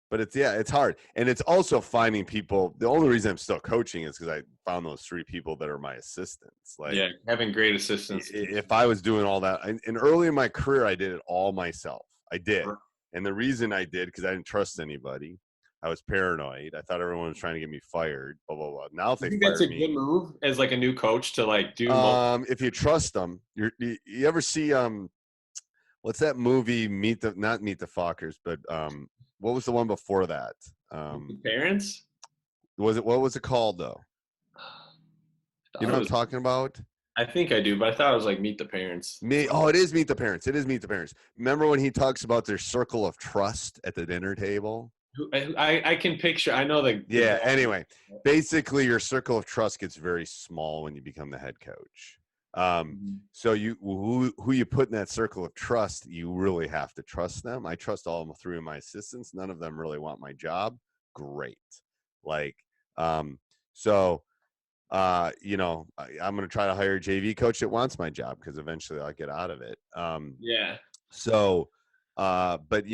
but it's hard, and it's also finding people. The only reason I'm still coaching is because I found those 3 people that are my assistants. Like, Yeah, having great assistants. if I was doing all that, and early in my career, I did it all myself. I did, and the reason I did because I didn't trust anybody. I was paranoid. I thought everyone was trying to get me fired. Blah blah blah. Now if I they think that's fire a good me, move as like a new coach to like do most. if you trust them, you ever see what's that movie? Not Meet the Fockers, but what was the one before that? Parents? What was it called though? You know what I'm talking about? I think I do, but I thought it was like Meet the Parents. It is Meet the Parents. It is Meet the Parents. Remember when he talks about their circle of trust at the dinner table? I can picture. I know the Yeah. Anyway, basically, your circle of trust gets very small when you become the head coach. So who you put in that circle of trust, you really have to trust them. I trust all 3 of my assistants. None of them really want my job. Great. Like, so I'm going to try to hire a JV coach that wants my job because eventually I'll get out of it. Yeah. So, but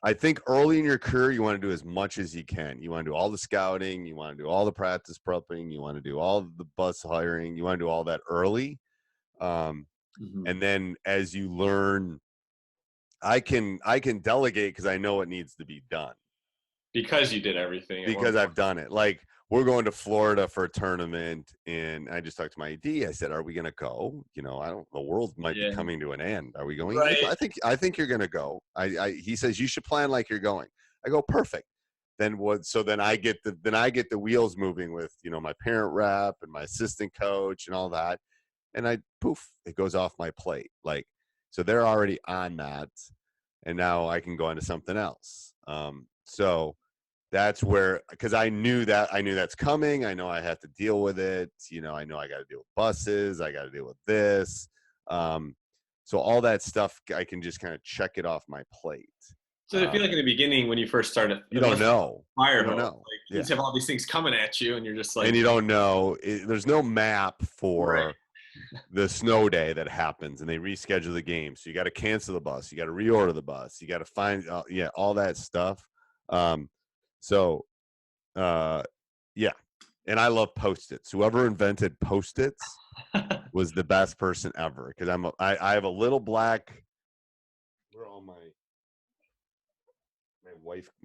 I think early in your career, you want to do as much as you can. You want to do all the scouting, you want to do all the practice prepping, you want to do all the bus hiring, you want to do all that early. And then as you learn, I can delegate because I know it needs to be done. Because you did everything. Because I've done it. Like, we're going to Florida for a tournament, and I just talked to my AD. I said, "Are we going to go? The world might be coming to an end. Are we going?" Right. I think you're going to go. He says you should plan like you're going. I go, perfect. Then what? So then I get the wheels moving with my parent rep and my assistant coach and all that, and it goes off my plate. Like, so they're already on that, and now I can go into something else. So that's where, because I knew that's coming. I know I have to deal with it. I know I got to deal with buses. I got to deal with this. So all that stuff, I can just kind of check it off my plate. So I feel like in the beginning when you first started, you don't know. Fire you don't hose. know. Like, you just have all these things coming at you, and you're just like, and you don't know. There's no map for the snow day that happens, and they reschedule the game. So you got to cancel the bus. You got to reorder the bus. You got to find, all that stuff. And I love Post-its. Whoever invented Post-its was the best person ever, because I have a little black. Where are all my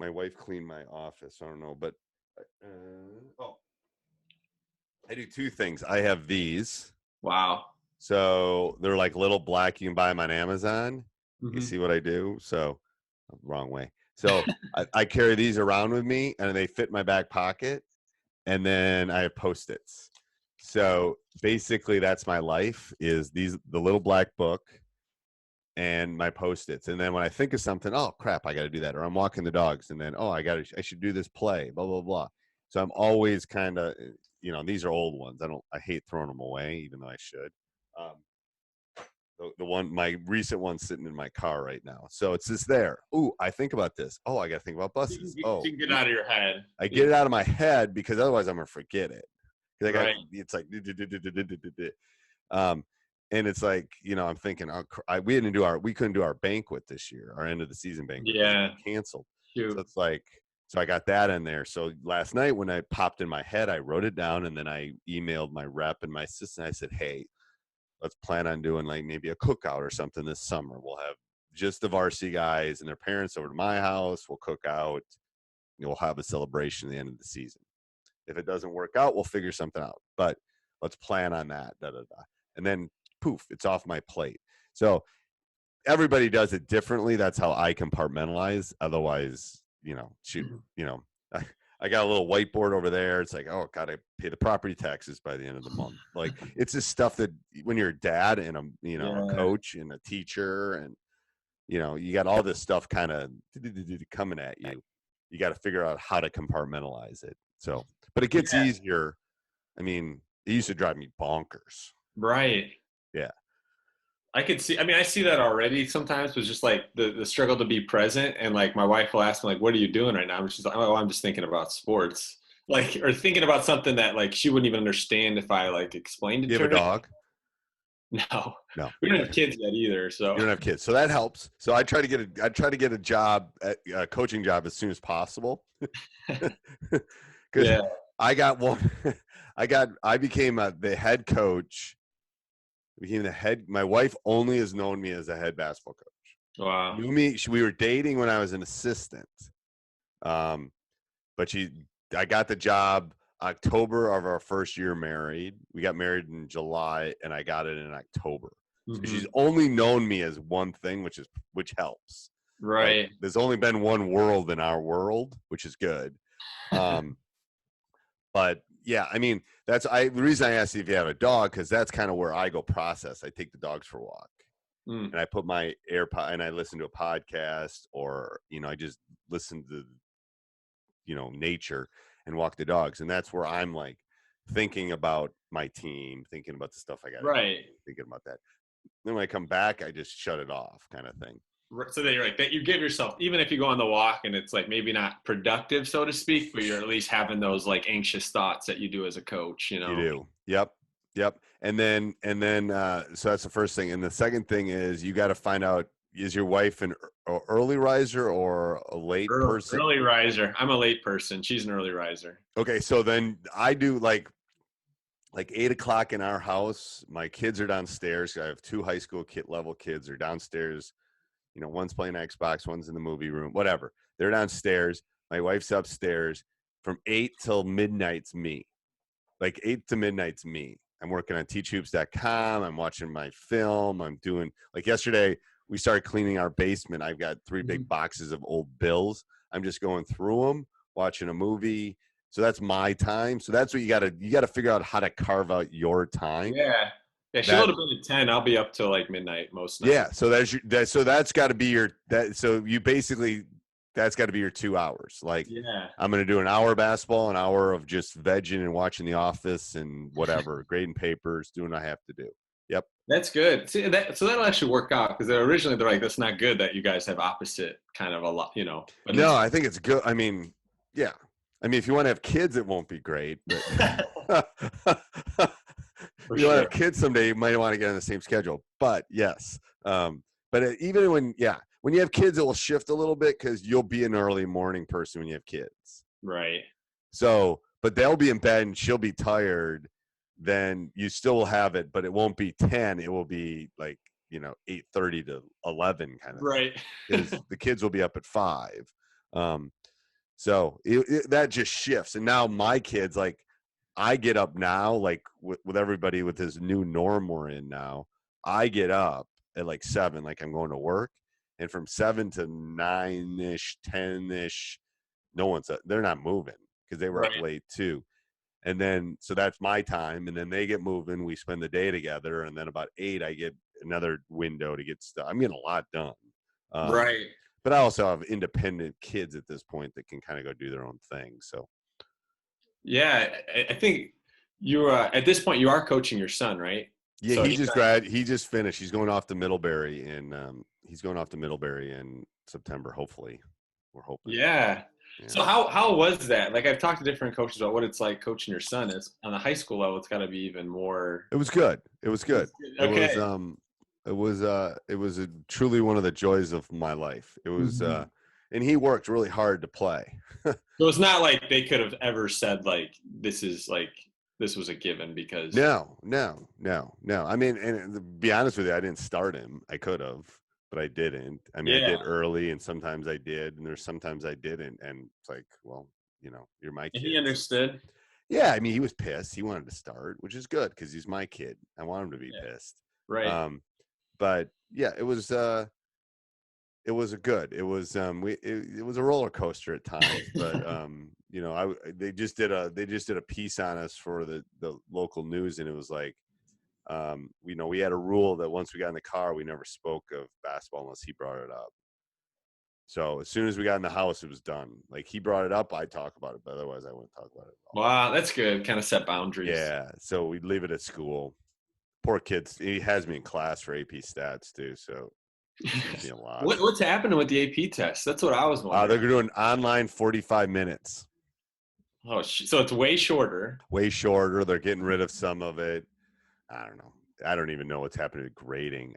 wife cleaned my office. I don't know, but I do 2 things. I have these. wow. So they're like little black. You can buy them on Amazon. You see what I do? So wrong way. So I carry these around with me, and they fit in my back pocket. And then I have Post-its. So basically that's my life, is the little black book and my Post-its. And then when I think of something, oh crap, I got to do that. Or I'm walking the dogs, and then, I should do this play, blah, blah, blah. So I'm always kind of, these are old ones. I hate throwing them away, even though I should. My recent one's sitting in my car right now. So it's just there. Ooh, I think about this. Oh, I got to think about buses. You can get it out of your head. I get it out of my head because otherwise I'm going to forget it. It's like, and it's like, I'm thinking, we couldn't do our banquet this year, our end of the season banquet. Yeah. Canceled. Shoot. So it's like, so I got that in there. So last night when I popped in my head, I wrote it down, and then I emailed my rep and my assistant. I said, hey, let's plan on doing like maybe a cookout or something this summer. We'll have just the varsity guys and their parents over to my house. We'll cook out. We'll have a celebration at the end of the season. If it doesn't work out, we'll figure something out. But let's plan on that. And then poof, it's off my plate. So everybody does it differently. That's how I compartmentalize. Otherwise, I got a little whiteboard over there. It's like, oh, gotta pay the property taxes by the end of the month. Like it's just stuff that when you're a dad and a coach and a teacher and you got all this stuff kind of coming at you. You got to figure out how to compartmentalize it. So, but it gets easier. I mean, it used to drive me bonkers. Right. Yeah. I could see, I mean, I see that already sometimes, but just like the struggle to be present. And like my wife will ask me, like, what are you doing right now? I'm just like, oh, I'm just thinking about sports. Like, or thinking about something that like she wouldn't even understand if I like explained it You to have a her. dog? No. No. We don't have kids yet either. So You don't have kids. So that helps. So I try to get a job, a coaching job as soon as possible. Because I got one. I became the head coach. My wife only has known me as a head basketball coach. wow. Knew me. We were dating when I was an assistant. But I got the job October of our first year married. We got married in July, and I got it in October. So she's only known me as one thing, which helps. Right. Like, there's only been one world in our world, which is good. But yeah, I mean, the reason I asked you if you have a dog, because that's kind of where I go process. I take the dogs for a walk. And I put my AirPod and I listen to a podcast, or I just listen to nature and walk the dogs, and that's where I'm like thinking about my team, thinking about the stuff I got to do, thinking about that. Then when I come back, I just shut it off, kind of thing. So that you're like that you give yourself, even if you go on the walk and it's like maybe not productive, so to speak, but you're at least having those like anxious thoughts that you do as a coach. You do. Yep. And then so that's the first thing. And the second thing is you got to find out, is your wife an early riser or a late person? Early riser. I'm a late person. She's an early riser. Okay, so then I do like 8:00 in our house. My kids are downstairs. I have 2 high school level kids. They're downstairs. One's playing Xbox, one's in the movie room, whatever. They're downstairs. My wife's upstairs. From 8 till midnight's me. Like 8 to midnight's me. I'm working on TeachHoops.com. I'm watching my film. I'm doing, like yesterday, we started cleaning our basement. I've got 3 big boxes of old bills. I'm just going through them, watching a movie. So that's my time. So that's what you got to figure out how to carve out your time. Yeah. Yeah, she'll have been at 10. I'll be up till like midnight most nights. Yeah, so that's got to be that's got to be your 2 hours. Like, I'm going to do an hour of basketball, an hour of just vegging and watching The Office and whatever, grading papers, doing what I have to do. Yep. That's good. See, so that'll actually work out, because originally they're like, that's not good that you guys have opposite kind of a lot, But no, I think it's good. I mean, yeah. I mean, if you want to have kids, it won't be great. But if you want to have kids someday, you might want to get on the same schedule. But yes. But even when you have kids, it will shift a little bit because you'll be an early morning person when you have kids. Right. So, but they'll be in bed and she'll be tired. Then you still will have it, but it won't be 10. It will be like, 8:30 to 11 kind of. Right. Because the kids will be up at 5. So that just shifts. And now my kids, like, I get up now, like with everybody with this new norm we're in now, I get up at like 7, like I'm going to work. And from 7 to 9-ish, 10-ish, they're not moving because they were up late too. And then, so that's my time. And then they get moving. We spend the day together. And then about 8, I get another window to get stuff. I'm getting a lot done. Right. But I also have independent kids at this point that can kind of go do their own thing. So. Yeah. I think at this point, you are coaching your son, right? Yeah, so he just finished. He's going off to Middlebury in September, hopefully. We're hoping. Yeah. So how was that? Like, I've talked to different coaches about what it's like coaching your son. Is on a high school level, it's got to be even more. It was good. Okay. It was truly one of the joys of my life. It was and he worked really hard to play. So it's not like they could have ever said like this was a given, because No. I mean, and to be honest with you, I didn't start him. I could have, but I didn't. I mean, I did early, and sometimes I did, and there's sometimes I didn't. And it's like, well, you're my kid. He understood. Yeah, I mean, he was pissed. He wanted to start, which is good because he's my kid. I want him to be pissed. Right. But yeah, it was It was it was it was a roller coaster at times, but you know, they just did a piece on us for the local news, and it was like, you know, we had a rule that once we got in the car, we never spoke of basketball unless he brought it up. So as soon as we got in the house, it was done. Like he brought it up, I'd talk about it, but otherwise I wouldn't talk about it at all. Wow, that's good. Kind of set boundaries. Yeah, so we'd leave it at school. Poor kids. He has me in class for AP stats too, so gives me a lot. What's happening with the AP test? That's what I was wondering. They're doing online 45 minutes. Oh, so it's way shorter. Way shorter. They're getting rid of some of it. I don't know. I don't even know what's happening to grading.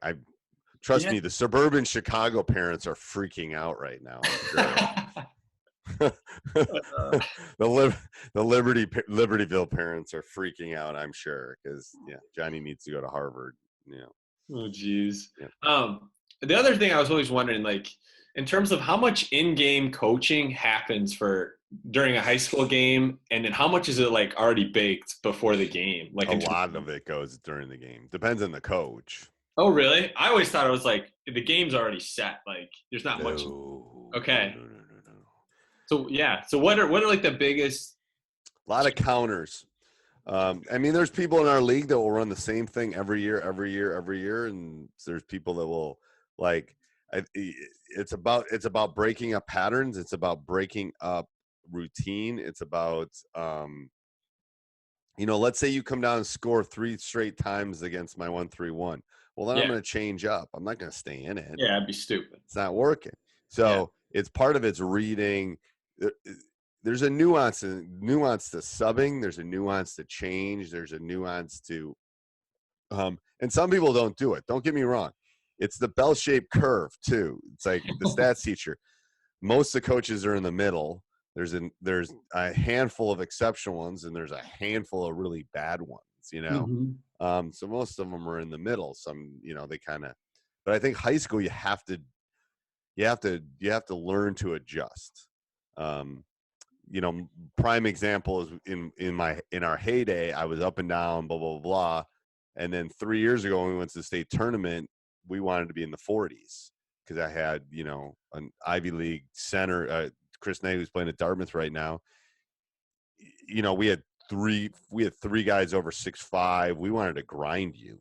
Trust me, the suburban Chicago parents are freaking out right now. I'm sure. the Libertyville parents are freaking out, I'm sure, because Johnny needs to go to Harvard. Yeah. Oh, geez. Yeah. The other thing I was always wondering, like, in terms of how much in-game coaching happens during a high school game, and then how much is it like already baked before the game? Like a lot of it goes during the game. Depends on the coach. Oh, really? I always thought it was like the game's already set. Like there's not much. Okay. No. So yeah. So what are like the biggest? A lot of counters. I mean, there's people in our league that will run the same thing every year, and there's people that will like. It's about breaking up patterns. It's about breaking up routine. It's about you know, let's say you come down and score 3 straight times against my 1-3-1. Well, then I'm going to change up. I'm not going to stay in it. Yeah, it'd be stupid. It's not working. So it's part of it's reading. There's a nuance to subbing. There's a nuance to change. There's a nuance to, and some people don't do it. Don't get me wrong. It's the bell-shaped curve too. It's like the stats teacher. Most of the coaches are in the middle. There's a handful of exceptional ones, and there's a handful of really bad ones. You know, so most of them are in the middle. Some, you know, they kind of. But I think high school, you have to learn to adjust. You know, prime example is in our heyday, I was up and down, blah blah blah, and then 3 years ago when we went to the state tournament, we wanted to be in the 40s because I had, you know, an Ivy League center. Chris Knight, who's playing at Dartmouth right now, you know, we had three guys over 6'5". We wanted to grind you.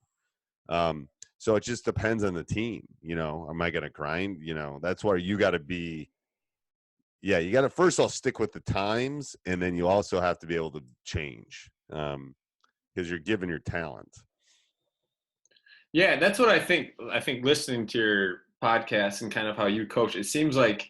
So it just depends on the team. You know, am I going to grind? You know, that's where you got to be. Yeah, you got to first of all stick with the times, and then you also have to be able to change because you're given your talent. Yeah, that's what I think. I think listening to your podcast and kind of how you coach, it seems like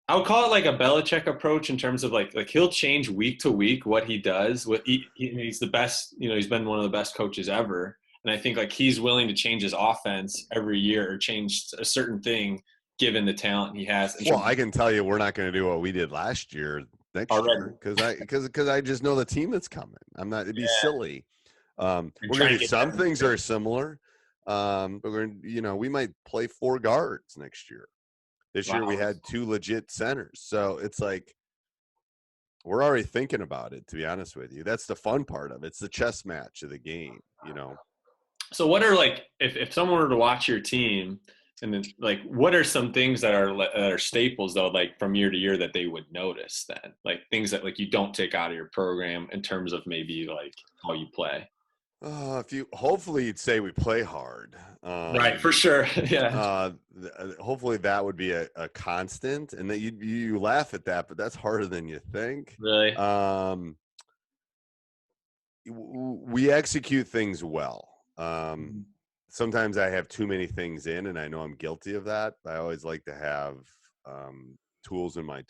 I would call it like a Belichick approach in terms of like he'll change week to week what he does. He's the best, you know, he's been one of the best coaches ever. And I think like he's willing to change his offense every year or change a certain thing given the talent he has. Well, I can tell you we're not going to do what we did last year next year because I just know the team that's coming. I'm not, it'd be silly. We're going to do some things that are similar. But we might play 4 guards next year. This year we had 2 legit centers. So it's like we're already thinking about it, to be honest with you. That's the fun part of it. It's the chess match of the game, you know. So what are like if someone were to watch your team and then like what are some things that are staples though, like from year to year that they would notice then? Like things that like you don't take out of your program in terms of maybe like how you play. Hopefully you'd say we play hard. Right, for sure. Yeah. Hopefully that would be a constant, and that you laugh at that, but that's harder than you think. Really? We execute things well. Sometimes I have too many things in, and I know I'm guilty of that. I always like to have tools in my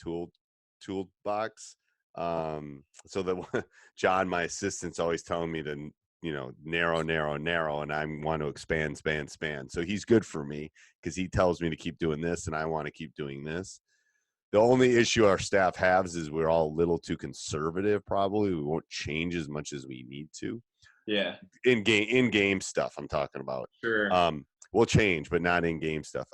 toolbox. So that John, my assistant's always telling me to, you know, narrow, and I want to expand. So he's good for me because he tells me to keep doing this, and I want to keep doing this. The only issue our staff has is we're all a little too conservative. Probably we won't change as much as we need to. Yeah. In game stuff, I'm talking about. Sure. We'll change, but not in game stuff.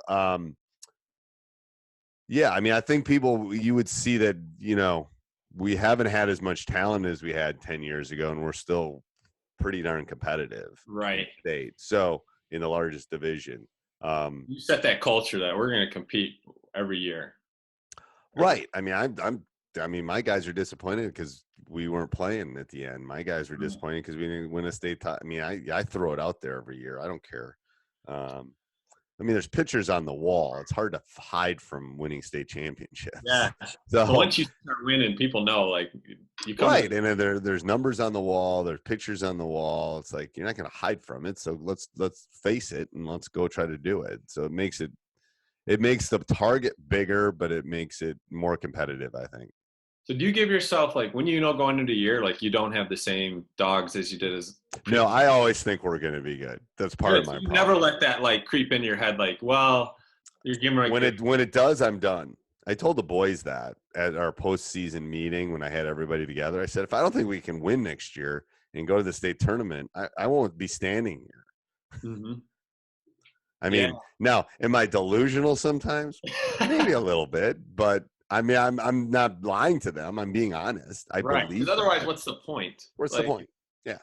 Yeah, I mean, I think you would see that, you know, we haven't had as much talent as we had 10 years ago, and we're still pretty darn competitive. Right. State. So in the largest division. You set that culture that we're going to compete every year. Right. I mean, I mean, my guys are disappointed because we weren't playing at the end. My guys are disappointed because we didn't win a state. I mean, I throw it out there every year. I don't care. I mean, there's pictures on the wall. It's hard to hide from winning state championships. Yeah. So But once you start winning, people know, like, you come right, and then there's numbers on the wall. There's pictures on the wall. It's like you're not going to hide from it. So let's face it and let's go try to do it. So it makes the target bigger, but it makes it more competitive, I think. So do you give yourself, like, when going into the year, like, you don't have the same dogs as you did as No, I always think we're going to be good. That's part of my you problem. never let that, like, creep into your head, like, well, you're giving like when it does, I'm done. I told the boys that at our postseason meeting when I had everybody together. I said, if I don't think we can win next year and go to the state tournament, I won't be standing here. Mm-hmm. I mean, now, am I delusional sometimes? Maybe a little bit, but I mean, I'm not lying to them. I'm being honest. I believe. Because otherwise, what's the point? What's the point? Yeah.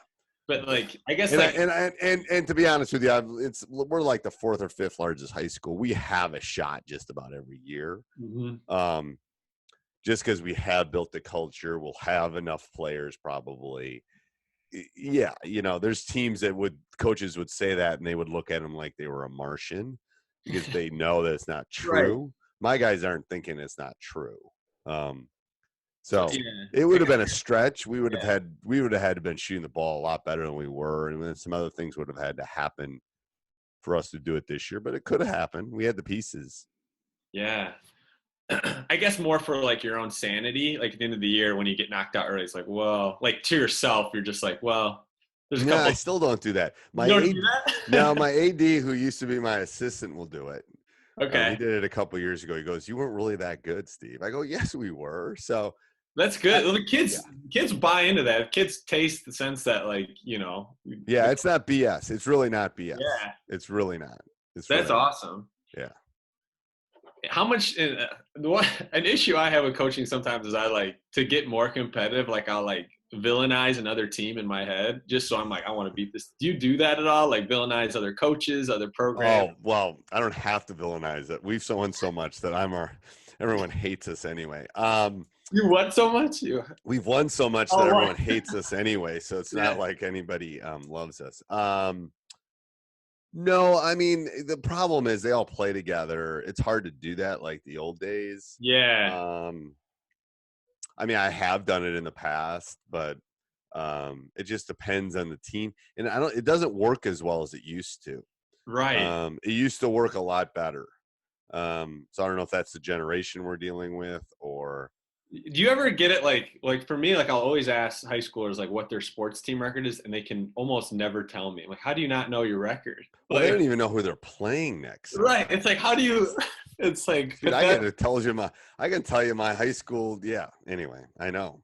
But like, I guess, and to be honest with you, we're like the fourth or fifth largest high school. We have a shot just about every year. Mm-hmm. Just because we have built the culture, we'll have enough players probably. Yeah, there's teams that coaches would say that and they would look at them like they were a Martian because they know that it's not true. Right. My guys aren't thinking it's not true. So it would have been a stretch. We would have had to been shooting the ball a lot better than we were, and then some other things would have had to happen for us to do it this year. But it could have happened. We had the pieces. Yeah, I guess more for like your own sanity. Like at the end of the year, when you get knocked out early, it's like, well, like to yourself, you're just like, well, there's a couple. I still don't do that. You don't do that? No, my AD, who used to be my assistant, will do it. Okay, he did it a couple years ago. He goes, "You weren't really that good, Steve." I go, "Yes, we were." So. That's good. The kids buy into that. Kids taste the sense that, like, Yeah, it's not BS. It's really not BS. Yeah. It's really not. That's awesome. Yeah. How much an issue I have with coaching sometimes is I like to get more competitive. Like I'll like villainize another team in my head just so I'm like, I want to beat this. Do you do that at all? Like villainize other coaches, other programs? Oh, well, I don't have to villainize it. We've won so much that everyone hates us anyway. You won so much? We've won so much that everyone hates us anyway, so it's not like anybody loves us. No, I mean, the problem is they all play together. It's hard to do that like the old days. Yeah. I mean, I have done it in the past, but it just depends on the team. And it doesn't work as well as it used to. Right. It used to work a lot better. So I don't know if that's the generation we're dealing with or. Do you ever get it like for me, like I'll always ask high schoolers like what their sports team record is, and they can almost never tell me. Like, how do you not know your record? Well, they don't even know who they're playing next. Right. It's like, how do you? It's like, dude, I can tell you my high school. Yeah. Anyway, I know.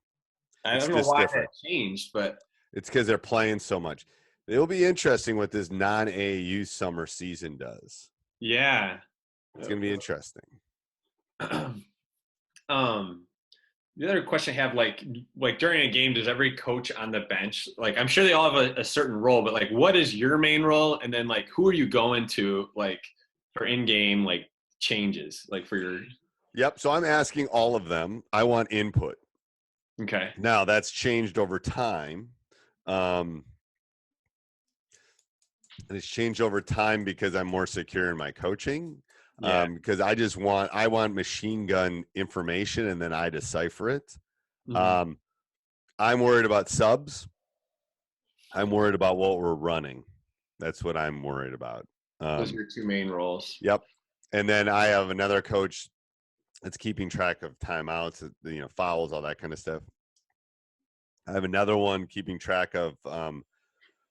I don't know why that changed, but it's because they're playing so much. It'll be interesting what this non-AAU summer season does. Yeah. It's going to be interesting. The other question I have, like during a game, does every coach on the bench, like I'm sure they all have a certain role, but like what is your main role? And then like who are you going to like for in-game like changes, like for your. Yep. So I'm asking all of them. I want input. Okay. Now that's changed over time. And it's changed over time because I'm more secure in my coaching. Because I want machine gun information and then I decipher it. Mm-hmm. I'm worried about subs. I'm worried about what we're running. That's what I'm worried about. Those are your two main roles. Yep. And then I have another coach that's keeping track of timeouts, fouls, all that kind of stuff. I have another one keeping track of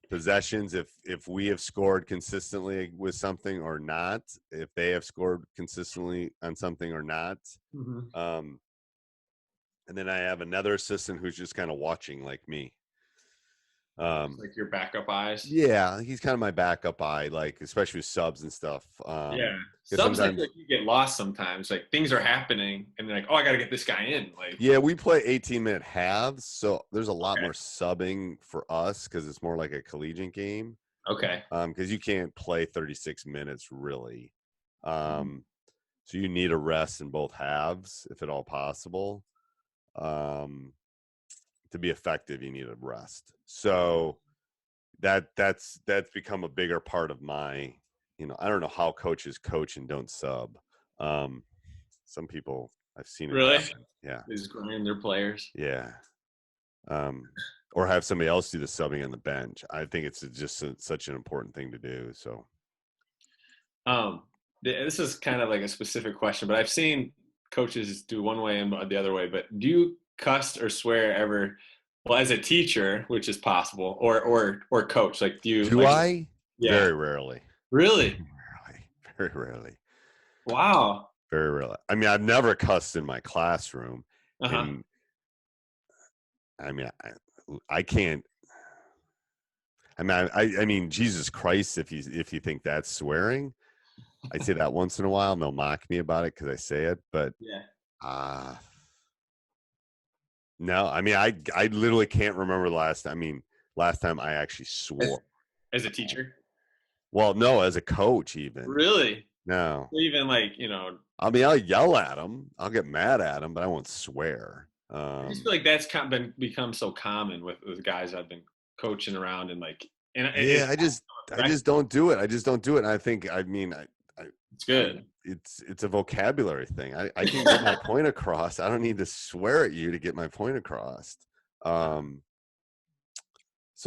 possessions, if we have scored consistently with something or not, if they have scored consistently on something or not. Mm-hmm. And then I have another assistant who's just kind of watching like me. Like your backup eyes. Yeah, he's kind of my backup eye, like especially with subs and stuff. Subs like you get lost sometimes. Like things are happening, and they're like, "Oh, I got to get this guy in." Like, yeah, we play 18-minute halves, so there's a lot more subbing for us because it's more like a collegiate game. Okay. Because you can't play 36 minutes really. So you need a rest in both halves, if at all possible. To be effective, you need a rest. So that's become a bigger part of my, I don't know how coaches coach and don't sub. Some people I've seen it Really? happen. Yeah. Is grind their players. Yeah. Or have somebody else do the subbing on the bench. I think it's just such an important thing to do. So This is kind of like a specific question, but I've seen coaches do one way and the other way. But do you cuss or swear ever? Well, as a teacher, which is possible, or coach, like do you? do Like, I? yeah. Very rarely. Really? Very rarely. Wow. Very rarely. I mean, I've never cussed in my classroom, and I mean, I can't. I mean, Jesus Christ, if you think that's swearing, I say that once in a while, and they'll mock me about it because I say it. But Yeah. no, I mean, I literally can't remember the last time. I mean, last time I actually swore As a teacher? Well, no, as a coach, even. Really? No. Even like, I mean, I'll yell at them. I'll get mad at them, but I won't swear. I just feel like that's become so common with guys I've been coaching around and like, I just don't do it. I just don't do it. And I think, it's good. It's a vocabulary thing. I can get my point across. I don't need to swear at you to get my point across. So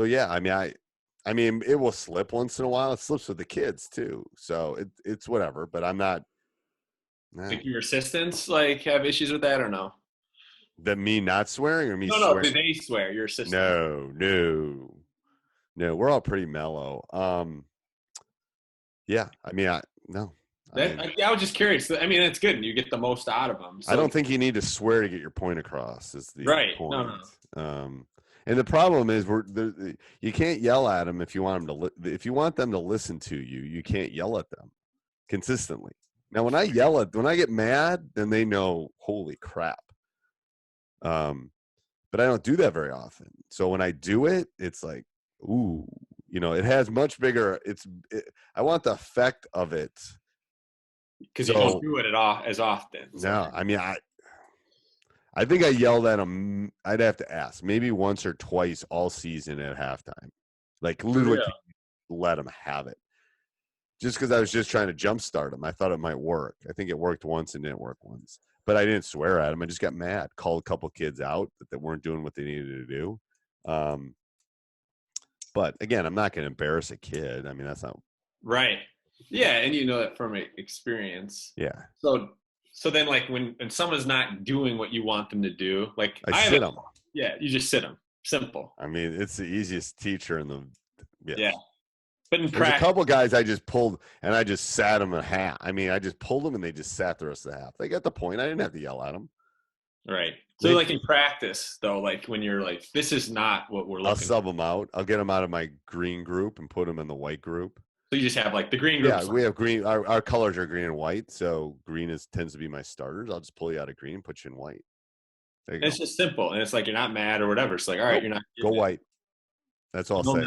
yeah, I mean, it will slip once in a while. It slips with the kids too. So it's whatever, but I'm not. No. Think your assistants like have issues with that or no? That me not swearing or me No, swearing? do they swear, your assistants? No. We're all pretty mellow. Yeah, I mean, no. I was just curious. I mean, it's good. You get the most out of them. So. I don't think you need to swear to get your point across. Is the point. No. And the problem is, you can't yell at them if you want them to. If you want them to listen to you, you can't yell at them consistently. Now, when I get mad, then they know, holy crap. But I don't do that very often. So when I do it, it's like, ooh, it has much bigger. I want the effect of it. Because you don't do it at all as often. So. No, I mean, I think I yelled at him. I'd have to ask, maybe once or twice all season at halftime, like literally let him have it. Just because I was just trying to jumpstart him. I thought it might work. I think it worked once and didn't work once. But I didn't swear at him. I just got mad. Called a couple kids out that weren't doing what they needed to do. But again, I'm not going to embarrass a kid. I mean, that's not right. Yeah, and you know that from experience. Yeah. So then, like when someone's not doing what you want them to do, like I sit them. Yeah, you just sit them. Simple. I mean, it's the easiest teacher in the. Yeah. But in There's a couple guys I just pulled and I just sat them a half. I mean, I just pulled them and they just sat the rest of the half. They got the point. I didn't have to yell at them. Right. So like in practice though, like when you're like, this is not what we're looking I'll sub them out. I'll get them out of my green group and put them in the white group. So you just have like the green group. Yeah, we have green. Our colors are green and white. So green tends to be my starters. I'll just pull you out of green and put you in white. It's just simple. And it's like, you're not mad or whatever. It's like, all right, you're not. Go white. That's all I'll say.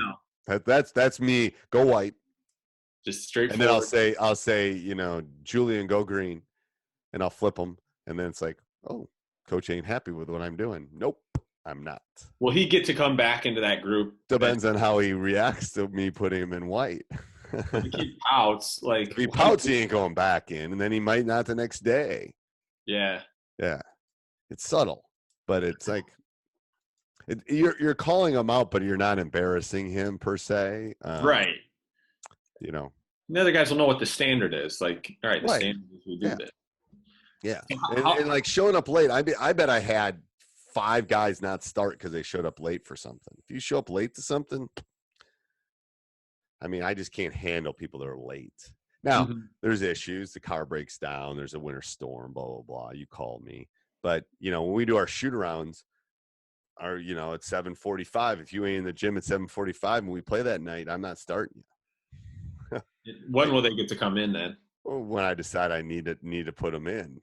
That's me. Go white. Just straightforward. And then I'll say, Julian, go green, and I'll flip them. And then it's like, oh, coach ain't happy with what I'm doing. Nope, I'm not. Will he get to come back into that group? Depends on how he reacts to me putting him in white. If he pouts, like if he pouts, he ain't going back in, and then he might not the next day. Yeah. It's subtle, but it's like you're calling him out, but you're not embarrassing him per se. Right. The other guys will know what the standard is. Like, all right, the standard is we do this. Yeah, and like showing up late. I bet I had 5 guys not start because they showed up late for something. If you show up late to something, I mean, I just can't handle people that are late. Now, there's issues. The car breaks down. There's a winter storm, blah, blah, blah. You called me. But, when we do our shoot-arounds, at 7:45, if you ain't in the gym at 7:45 and we play that night, I'm not starting you. When will they get to come in then? Well, when I decide I need to put them in.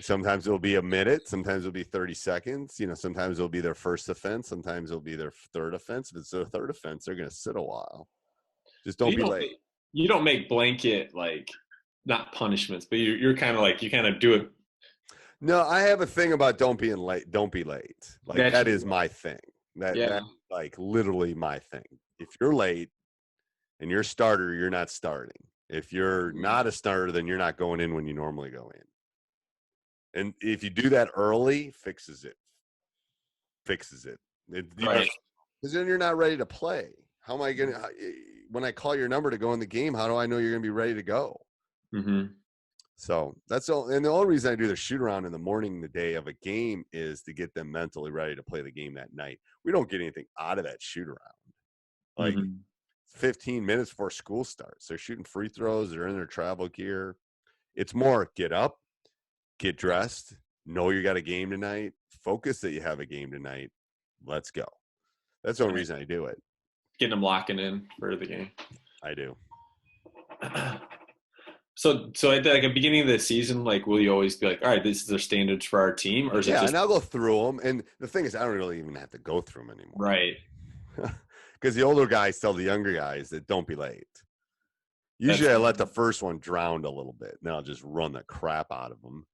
sometimes it'll be a minute, sometimes it'll be 30 seconds. Sometimes it'll be their first offense, sometimes it'll be their third offense. If it's their third offense, they're going to sit a while. Just don't be late. You don't make blanket like not punishments, but you're kind of like you kind of do it. No, I have a thing about don't be late. Don't be late. Like that is my thing. That's like literally my thing. If you're late and you're a starter, you're not starting. If you're not a starter, then you're not going in when you normally go in. And if you do that early, fixes it. Because then you're not ready to play. How am I going to, when I call your number to go in the game, how do I know you're going to be ready to go? Mm-hmm. So the only reason I do the shoot around in the morning, the day of a game, is to get them mentally ready to play the game that night. We don't get anything out of that shoot around. Like 15 minutes before school starts, they're shooting free throws. They're in their travel gear. It's more get up, get dressed, know you got a game tonight, focus that you have a game tonight. Let's go. That's the only reason I do it. Getting them locking in for the game. I do. So at the beginning of the season, like, will you always be like, all right, this is the standards for our team? Or is it just... and I'll go through them. And the thing is, I don't really even have to go through them anymore. Right. Because the older guys tell the younger guys that don't be late. Usually I let the first one drown a little bit. Then I'll just run the crap out of them.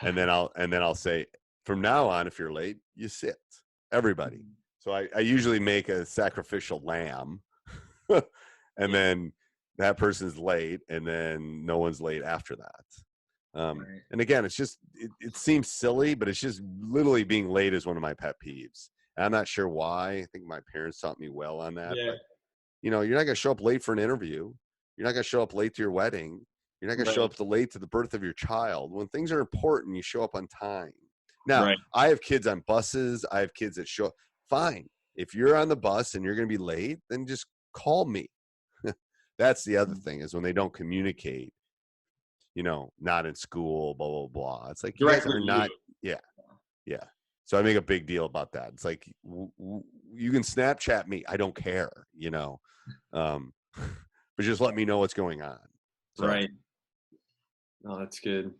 And then I'll say, from now on, if you're late, you sit. Everybody. So I usually make a sacrificial lamb. And then that person's late, and then no one's late after that. And again, it's just it seems silly, but it's just literally being late is one of my pet peeves. And I'm not sure why. I think my parents taught me well on that. Yeah. But, you're not going to show up late for an interview. You're not going to show up late to your wedding. You're not going to show up late to the birth of your child. When things are important, you show up on time. Now, I have kids on buses. I have kids that show up. Fine. If you're on the bus and you're going to be late, then just call me. That's the other thing, is when they don't communicate, not in school, blah, blah, blah. It's like, you guys are not. Yeah. So I make a big deal about that. It's like, you can Snapchat me. I don't care, but just let me know what's going on. So. Right. No, that's good.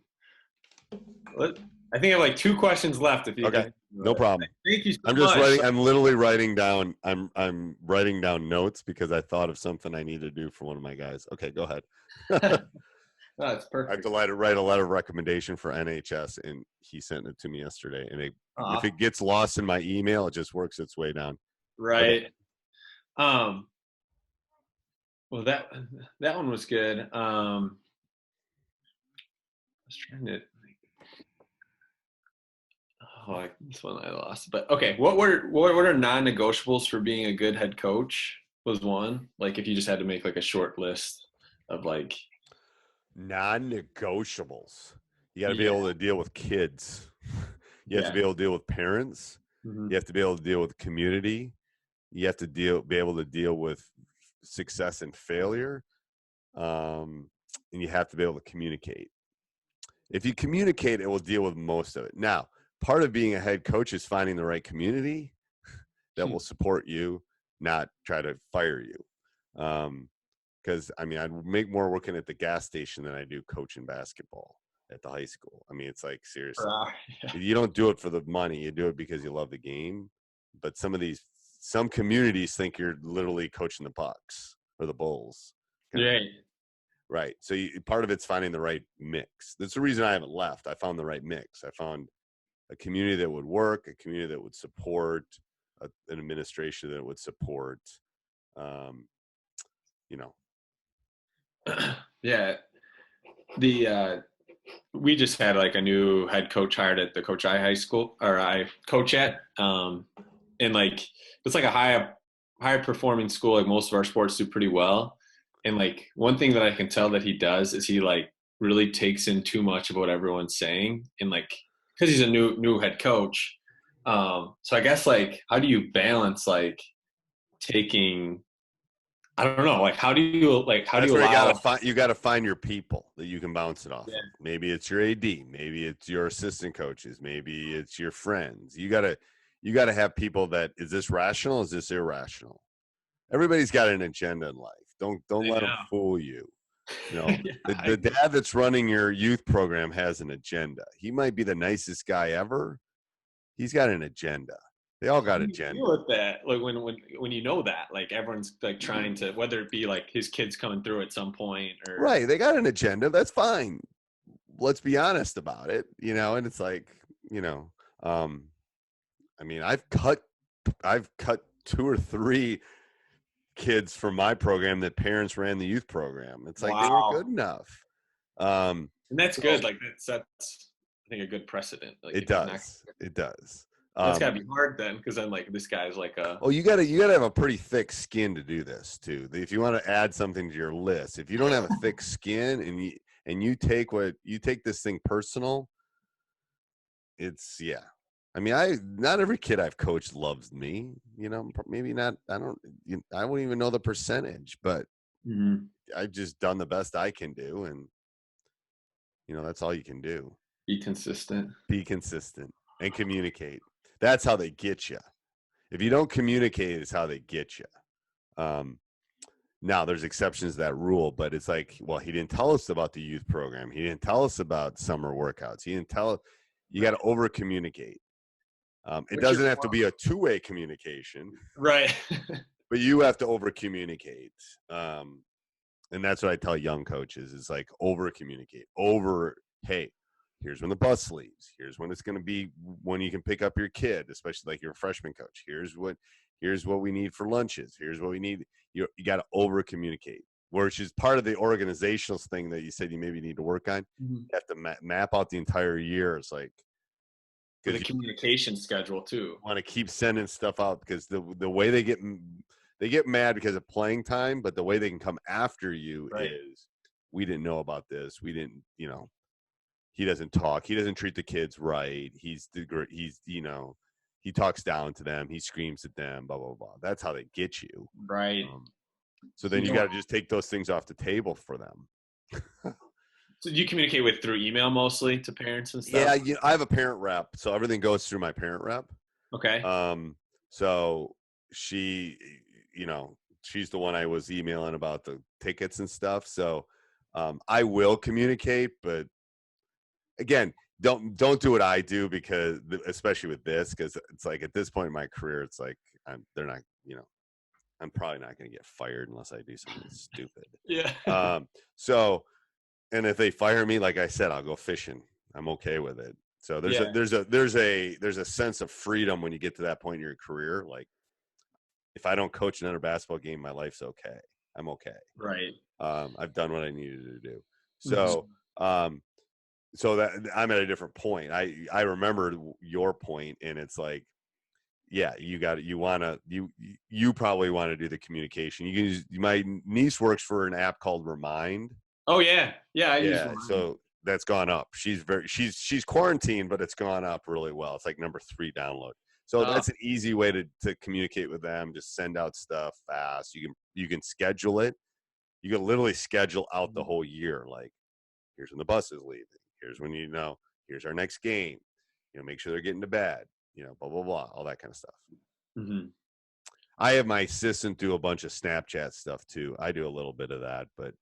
I think I have like 2 questions left. If you okay, no problem. Thank you so I'm just much. writing. I'm literally writing down. I'm writing down notes because I thought of something I need to do for one of my guys. Okay, go ahead. No, it's perfect. I have to write a letter of recommendation for NHS, and he sent it to me yesterday. And if it gets lost in my email, it just works its way down. Right. Okay. Well, that one was good. I was trying to. This one I lost. But okay, what are non-negotiables for being a good head coach? Was one, like, if you just had to make like a short list of like non-negotiables. You got to be able to deal with kids. You have to be able to deal with parents. Mm-hmm. You have to be able to deal with community. You have to be able to deal with success and failure. And you have to be able to communicate. If you communicate, it will deal with most of it. Now, part of being a head coach is finding the right community that will support you, not try to fire you. Because, I make more working at the gas station than I do coaching basketball at the high school. It's like, seriously. You don't do it for the money. You do it because you love the game. But some communities think you're literally coaching the Bucks or the Bulls. Right. So part of it's finding the right mix. That's the reason I haven't left. I found the right mix. I found a community that would work, a community that would support, an administration that would support, Yeah. We just had like a new head coach hired at the Coach I high school, or I coach at, and like, it's like a high performing school. Like, most of our sports do pretty well. And like, one thing that I can tell that he does is he like really takes in too much of what everyone's saying. And like, cause he's a new head coach. So I guess like, how do you balance like taking, I don't know, like, how do you allow? You got to find your people that you can bounce it off of. Maybe it's your AD, maybe it's your assistant coaches, maybe it's your friends. You got to have people that, is this rational? Is this irrational? Everybody's got an agenda in life. Don't let them fool you. You know, Yeah, the dad that's running your youth program has an agenda. He might be the nicest guy ever. He's got an agenda. They all how got do you agenda. deal with that? Like when you know that, like everyone's like trying to, whether it be like his kids coming through at some point or Right. They got an agenda. That's fine. Let's be honest about it, you know, and it's like, you know, um, I mean, I've cut 2 or 3 kids from my program that parents ran the youth program. It's like they weren't good wow. enough. Um, And that's so good. Like that's I think a good precedent. Like it if he's not, does. It does. that's gotta be hard then, because then like this guy's like a Oh, you gotta have a pretty thick skin to do this too. If you want to add something to your list, if you don't have a thick skin and you take this thing personal, it's yeah. I mean, not every kid I've coached loves me. You know, maybe not. I wouldn't even know the percentage, but Mhm. I've just done the best I can do, and you know that's all you can do. Be consistent. Be consistent and communicate. That's how they get you. If you don't communicate, it's how they get you. Um, Now there's exceptions to that rule, but it's like, well, he didn't tell us about the youth program. He didn't tell us about summer workouts. He didn't tell. You got to over communicate. It What's your doesn't have to be a two-way communication, right? but you have to over communicate. And that's what I tell young coaches is like over communicate. Hey, here's when the bus leaves. Here's when it's going to be when you can pick up your kid, especially like your freshman coach. Here's what we need for lunches. Here's what we need. You got to over communicate, which is part of the organizational thing that you said you maybe need to work on. Mhm. You have to map out the entire year. It's like, With a because you communication schedule too. want to keep sending stuff out because the way they get mad because of playing time, but the way they can come after you Right. is we didn't know about this. We didn't, you know, he doesn't talk. He doesn't treat the kids right. He talks down to them. He screams at them, blah, blah, blah. That's how they get you. Right. So So then you you don't. got to just take those things off the table for them. So do you communicate with through email mostly to parents and stuff? Yeah, I have a parent rep, so everything goes through my parent rep. Okay. So she, she's the one I was emailing about the tickets and stuff. So I will communicate, but again, don't do what I do because especially with this, because it's like at this point in my career, it's like they're not, I'm probably not going to get fired unless I do something stupid. Yeah. So, and if they fire me, like I said, I'll go fishing. I'm okay with it. So Yeah. there's a sense of freedom when you get to that point in your career. Like if I don't coach another basketball game, my life's okay. I'm okay. Right. I've done what I needed to do. Mhm. So, so that I'm at a different point. I remember your point, and it's like, yeah, you probably want to do the communication. You can use, my niece works for an app called Remind. Oh yeah. Yeah. I use Yeah, Remind. so that's gone up. She's quarantined, but it's gone up really well. It's like number 3 download. So that's an easy way to communicate with them. Just send out stuff fast. You can schedule it. You can literally schedule out the whole year. Like, here's when the bus is leaving. Here's when here's our next game. Make sure they're getting to bed. Blah blah blah, all that kind of stuff. Mm-hmm. I have my assistant do a bunch of Snapchat stuff too. I do a little bit of that, but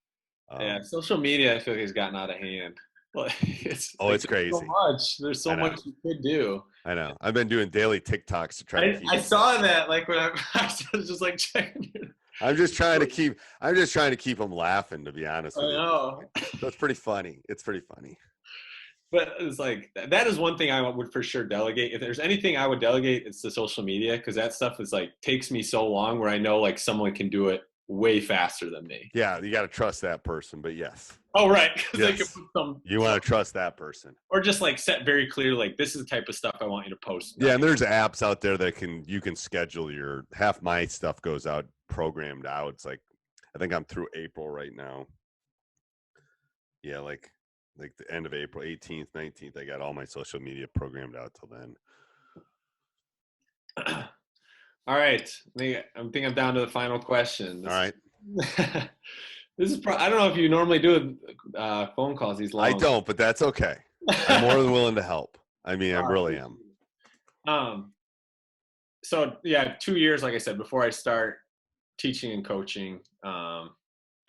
Yeah. Social media, I feel like has gotten out of hand. Like it's like it's crazy. so much. There's so much you could do. I know. I've been doing daily TikToks to try to keep. I saw that like when I was just like checking it. I'm just trying to keep them laughing, to be honest with I you. know. So it's pretty funny. But it's like that is one thing I would for sure delegate. If there's anything I would delegate, it's the social media, because that stuff is like takes me so long where I know like someone can do it way faster than me. Yeah, you got to trust that person, but yes. Oh right, because Yes. they can put some. You want to trust that person, Or just like set very clear, like this is the type of stuff I want you to post. Yeah, and there's apps out there that you can schedule half my stuff goes out programmed out. It's like I think I'm through April right now. Yeah, like the end of April, 18th, 19th. I got all my social media programmed out till then. All right, I think I'm down to the final question. All right. This is I don't know if you normally do phone calls these long. I don't, but that's okay. I'm more than willing to help. I mean, I really am. So yeah, 2 years, like I said, before I start teaching and coaching,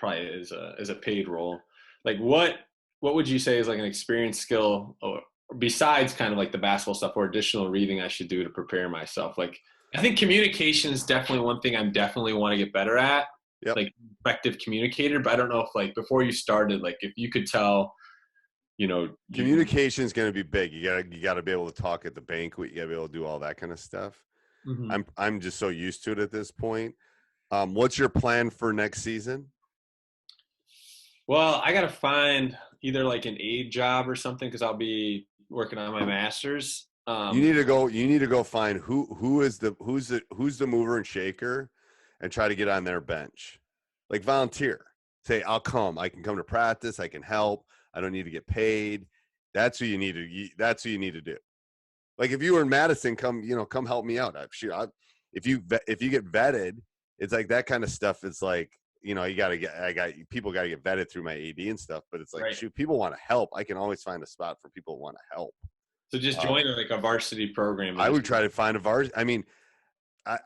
probably is a paid role. Like what would you say is like an experience skill, or besides kind of like the basketball stuff, or additional reading I should do to prepare myself? Like I think communication is definitely one thing I'm definitely want to get better at. Yep. Like effective communicator, but I don't know if like before you started, like if you could tell, Communication is going to be big. You got to be able to talk at the banquet. You got to be able to do all that kind of stuff. Mm-hmm. I'm just so used to it at this point. What's your plan for next season? Well, I got to find either like an aid job or something, because I'll be working on my master's. You need to go find who's the mover and shaker, and try to get on their bench. Like volunteer. Say, I'll come. I can come to practice. I can help. I don't need to get paid. That's who you need to do. Like if you were in Madison, come help me out. If you get vetted, it's like that kind of stuff. It's like, people got to get vetted through my AD and stuff, but it's like, Right. shoot, people want to help. I can always find a spot for people who want to help. So just join like a varsity program. I would try to find a varsity. I mean,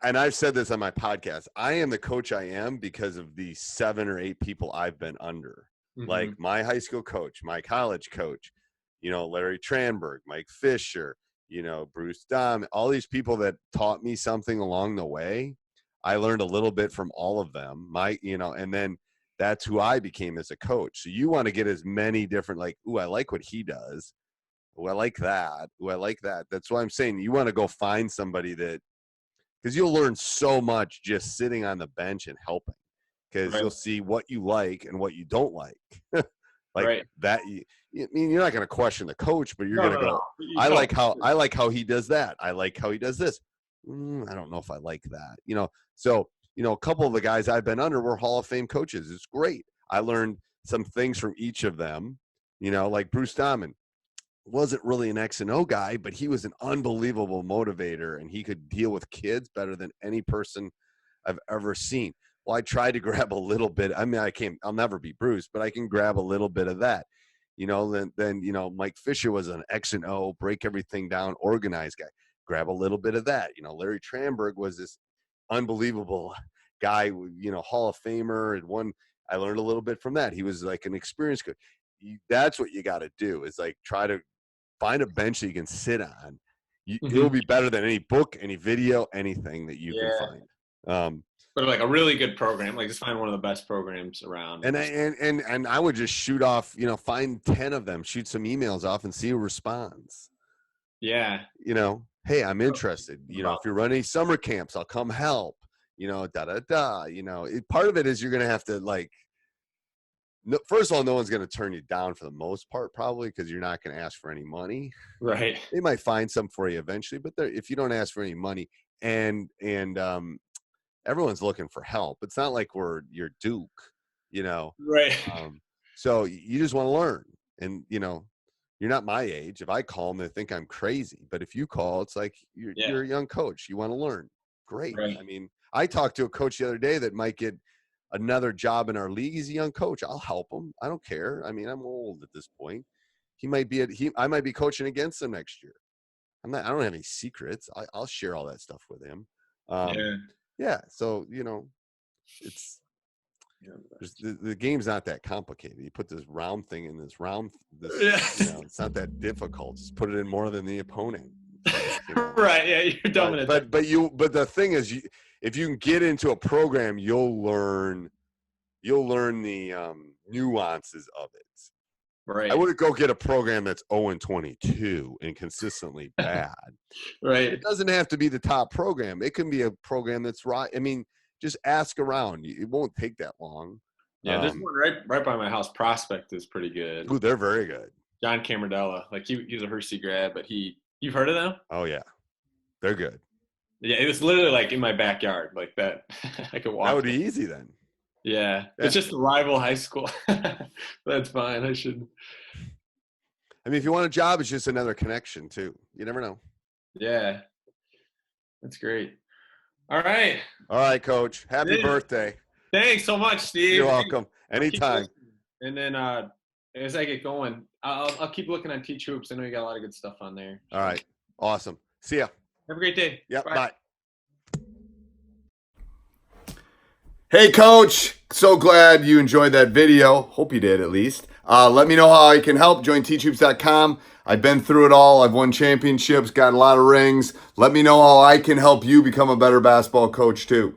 and I've said this on my podcast, I am the coach I am because of the 7 or 8 people I've been under. Mm-hmm. Like my high school coach, my college coach, Larry Tranberg, Mike Fisher, Bruce Dom, all these people that taught me something along the way. I learned a little bit from all of them. And then that's who I became as a coach. So you want to get as many different, like, ooh, I like what he does. Ooh, I like that. Ooh, I like that. That's why I'm saying you want to go find somebody that, because you'll learn so much just sitting on the bench and helping, because you'll see what you like and what you don't like. That. I mean, you're not going to question the coach, but you're going to go, I like how he does that. I like how he does this. I don't know if I like that, So, a couple of the guys I've been under were Hall of Fame coaches. It's great. I learned some things from each of them, like Bruce Diamond wasn't really an X and O guy, but he was an unbelievable motivator, and he could deal with kids better than any person I've ever seen. Well, I tried to grab a little bit. I mean, I'll never be Bruce, but I can grab a little bit of that. Then Mike Fisher was an X and O, break everything down, organized guy. Grab a little bit of that. Larry Tranberg was this unbelievable guy, Hall of Famer, and I learned a little bit from that. He was like an experienced coach. That's what you got to do, is like try to find a bench that you can sit on. It'll be better than any book, any video, anything that you can find. But like a really good program, like just find one of the best programs around. And I would just shoot off, find 10 of them, shoot some emails off, and see who responds. Yeah. Hey, I'm interested. If you're running summer camps, I'll come help. Part of it is you're going to have to, like, first of all, no one's going to turn you down for the most part, probably, because you're not going to ask for any money. Right. They might find some for you eventually, but if you don't ask for any money, and everyone's looking for help. It's not like we're your Duke, Right. So you just want to learn, and you're not my age. If I call them, they think I'm crazy. But if you call, it's like you're a young coach. You want to learn. Great. Right. I mean, I talked to a coach the other day that might get another job in our league. He's a young coach. I'll help him. I don't care. I mean, I'm old at this point. I might be coaching against him next year. I don't have any secrets. I'll share all that stuff with him. Yeah. So, it's, the game's not that complicated. You put this round thing in this round, it's not that difficult. Just put it in more than the opponent. Right. Yeah. You're dominant. But the thing is, if you can get into a program, you'll learn the nuances of it. Right. I wouldn't go get a program that's 0-22 and consistently bad. Right. It doesn't have to be the top program. It can be a program that's right. I mean, just ask around. It won't take that long. Yeah, there's one right by my house. Prospect is pretty good. Ooh, they're very good. John Camardella, like he's a Hershey grad, but you've heard of them? Oh yeah, they're good. Yeah, it was literally like in my backyard, like that. I could walk. That would be easy then. Yeah, it's just a rival high school. That's fine. I mean, if you want a job, it's just another connection too. You never know. Yeah, that's great. All right, Coach. Happy birthday. Thanks so much, Steve. You're welcome. Anytime. And then as I get going, I'll keep looking on TeachHoops. I know you got a lot of good stuff on there. All right. Awesome. See ya. Have a great day. Yep. Bye. Hey, Coach. So glad you enjoyed that video. Hope you did, at least. Let me know how I can help. Join TeachHoops.com. I've been through it all. I've won championships, got a lot of rings. Let me know how I can help you become a better basketball coach, too.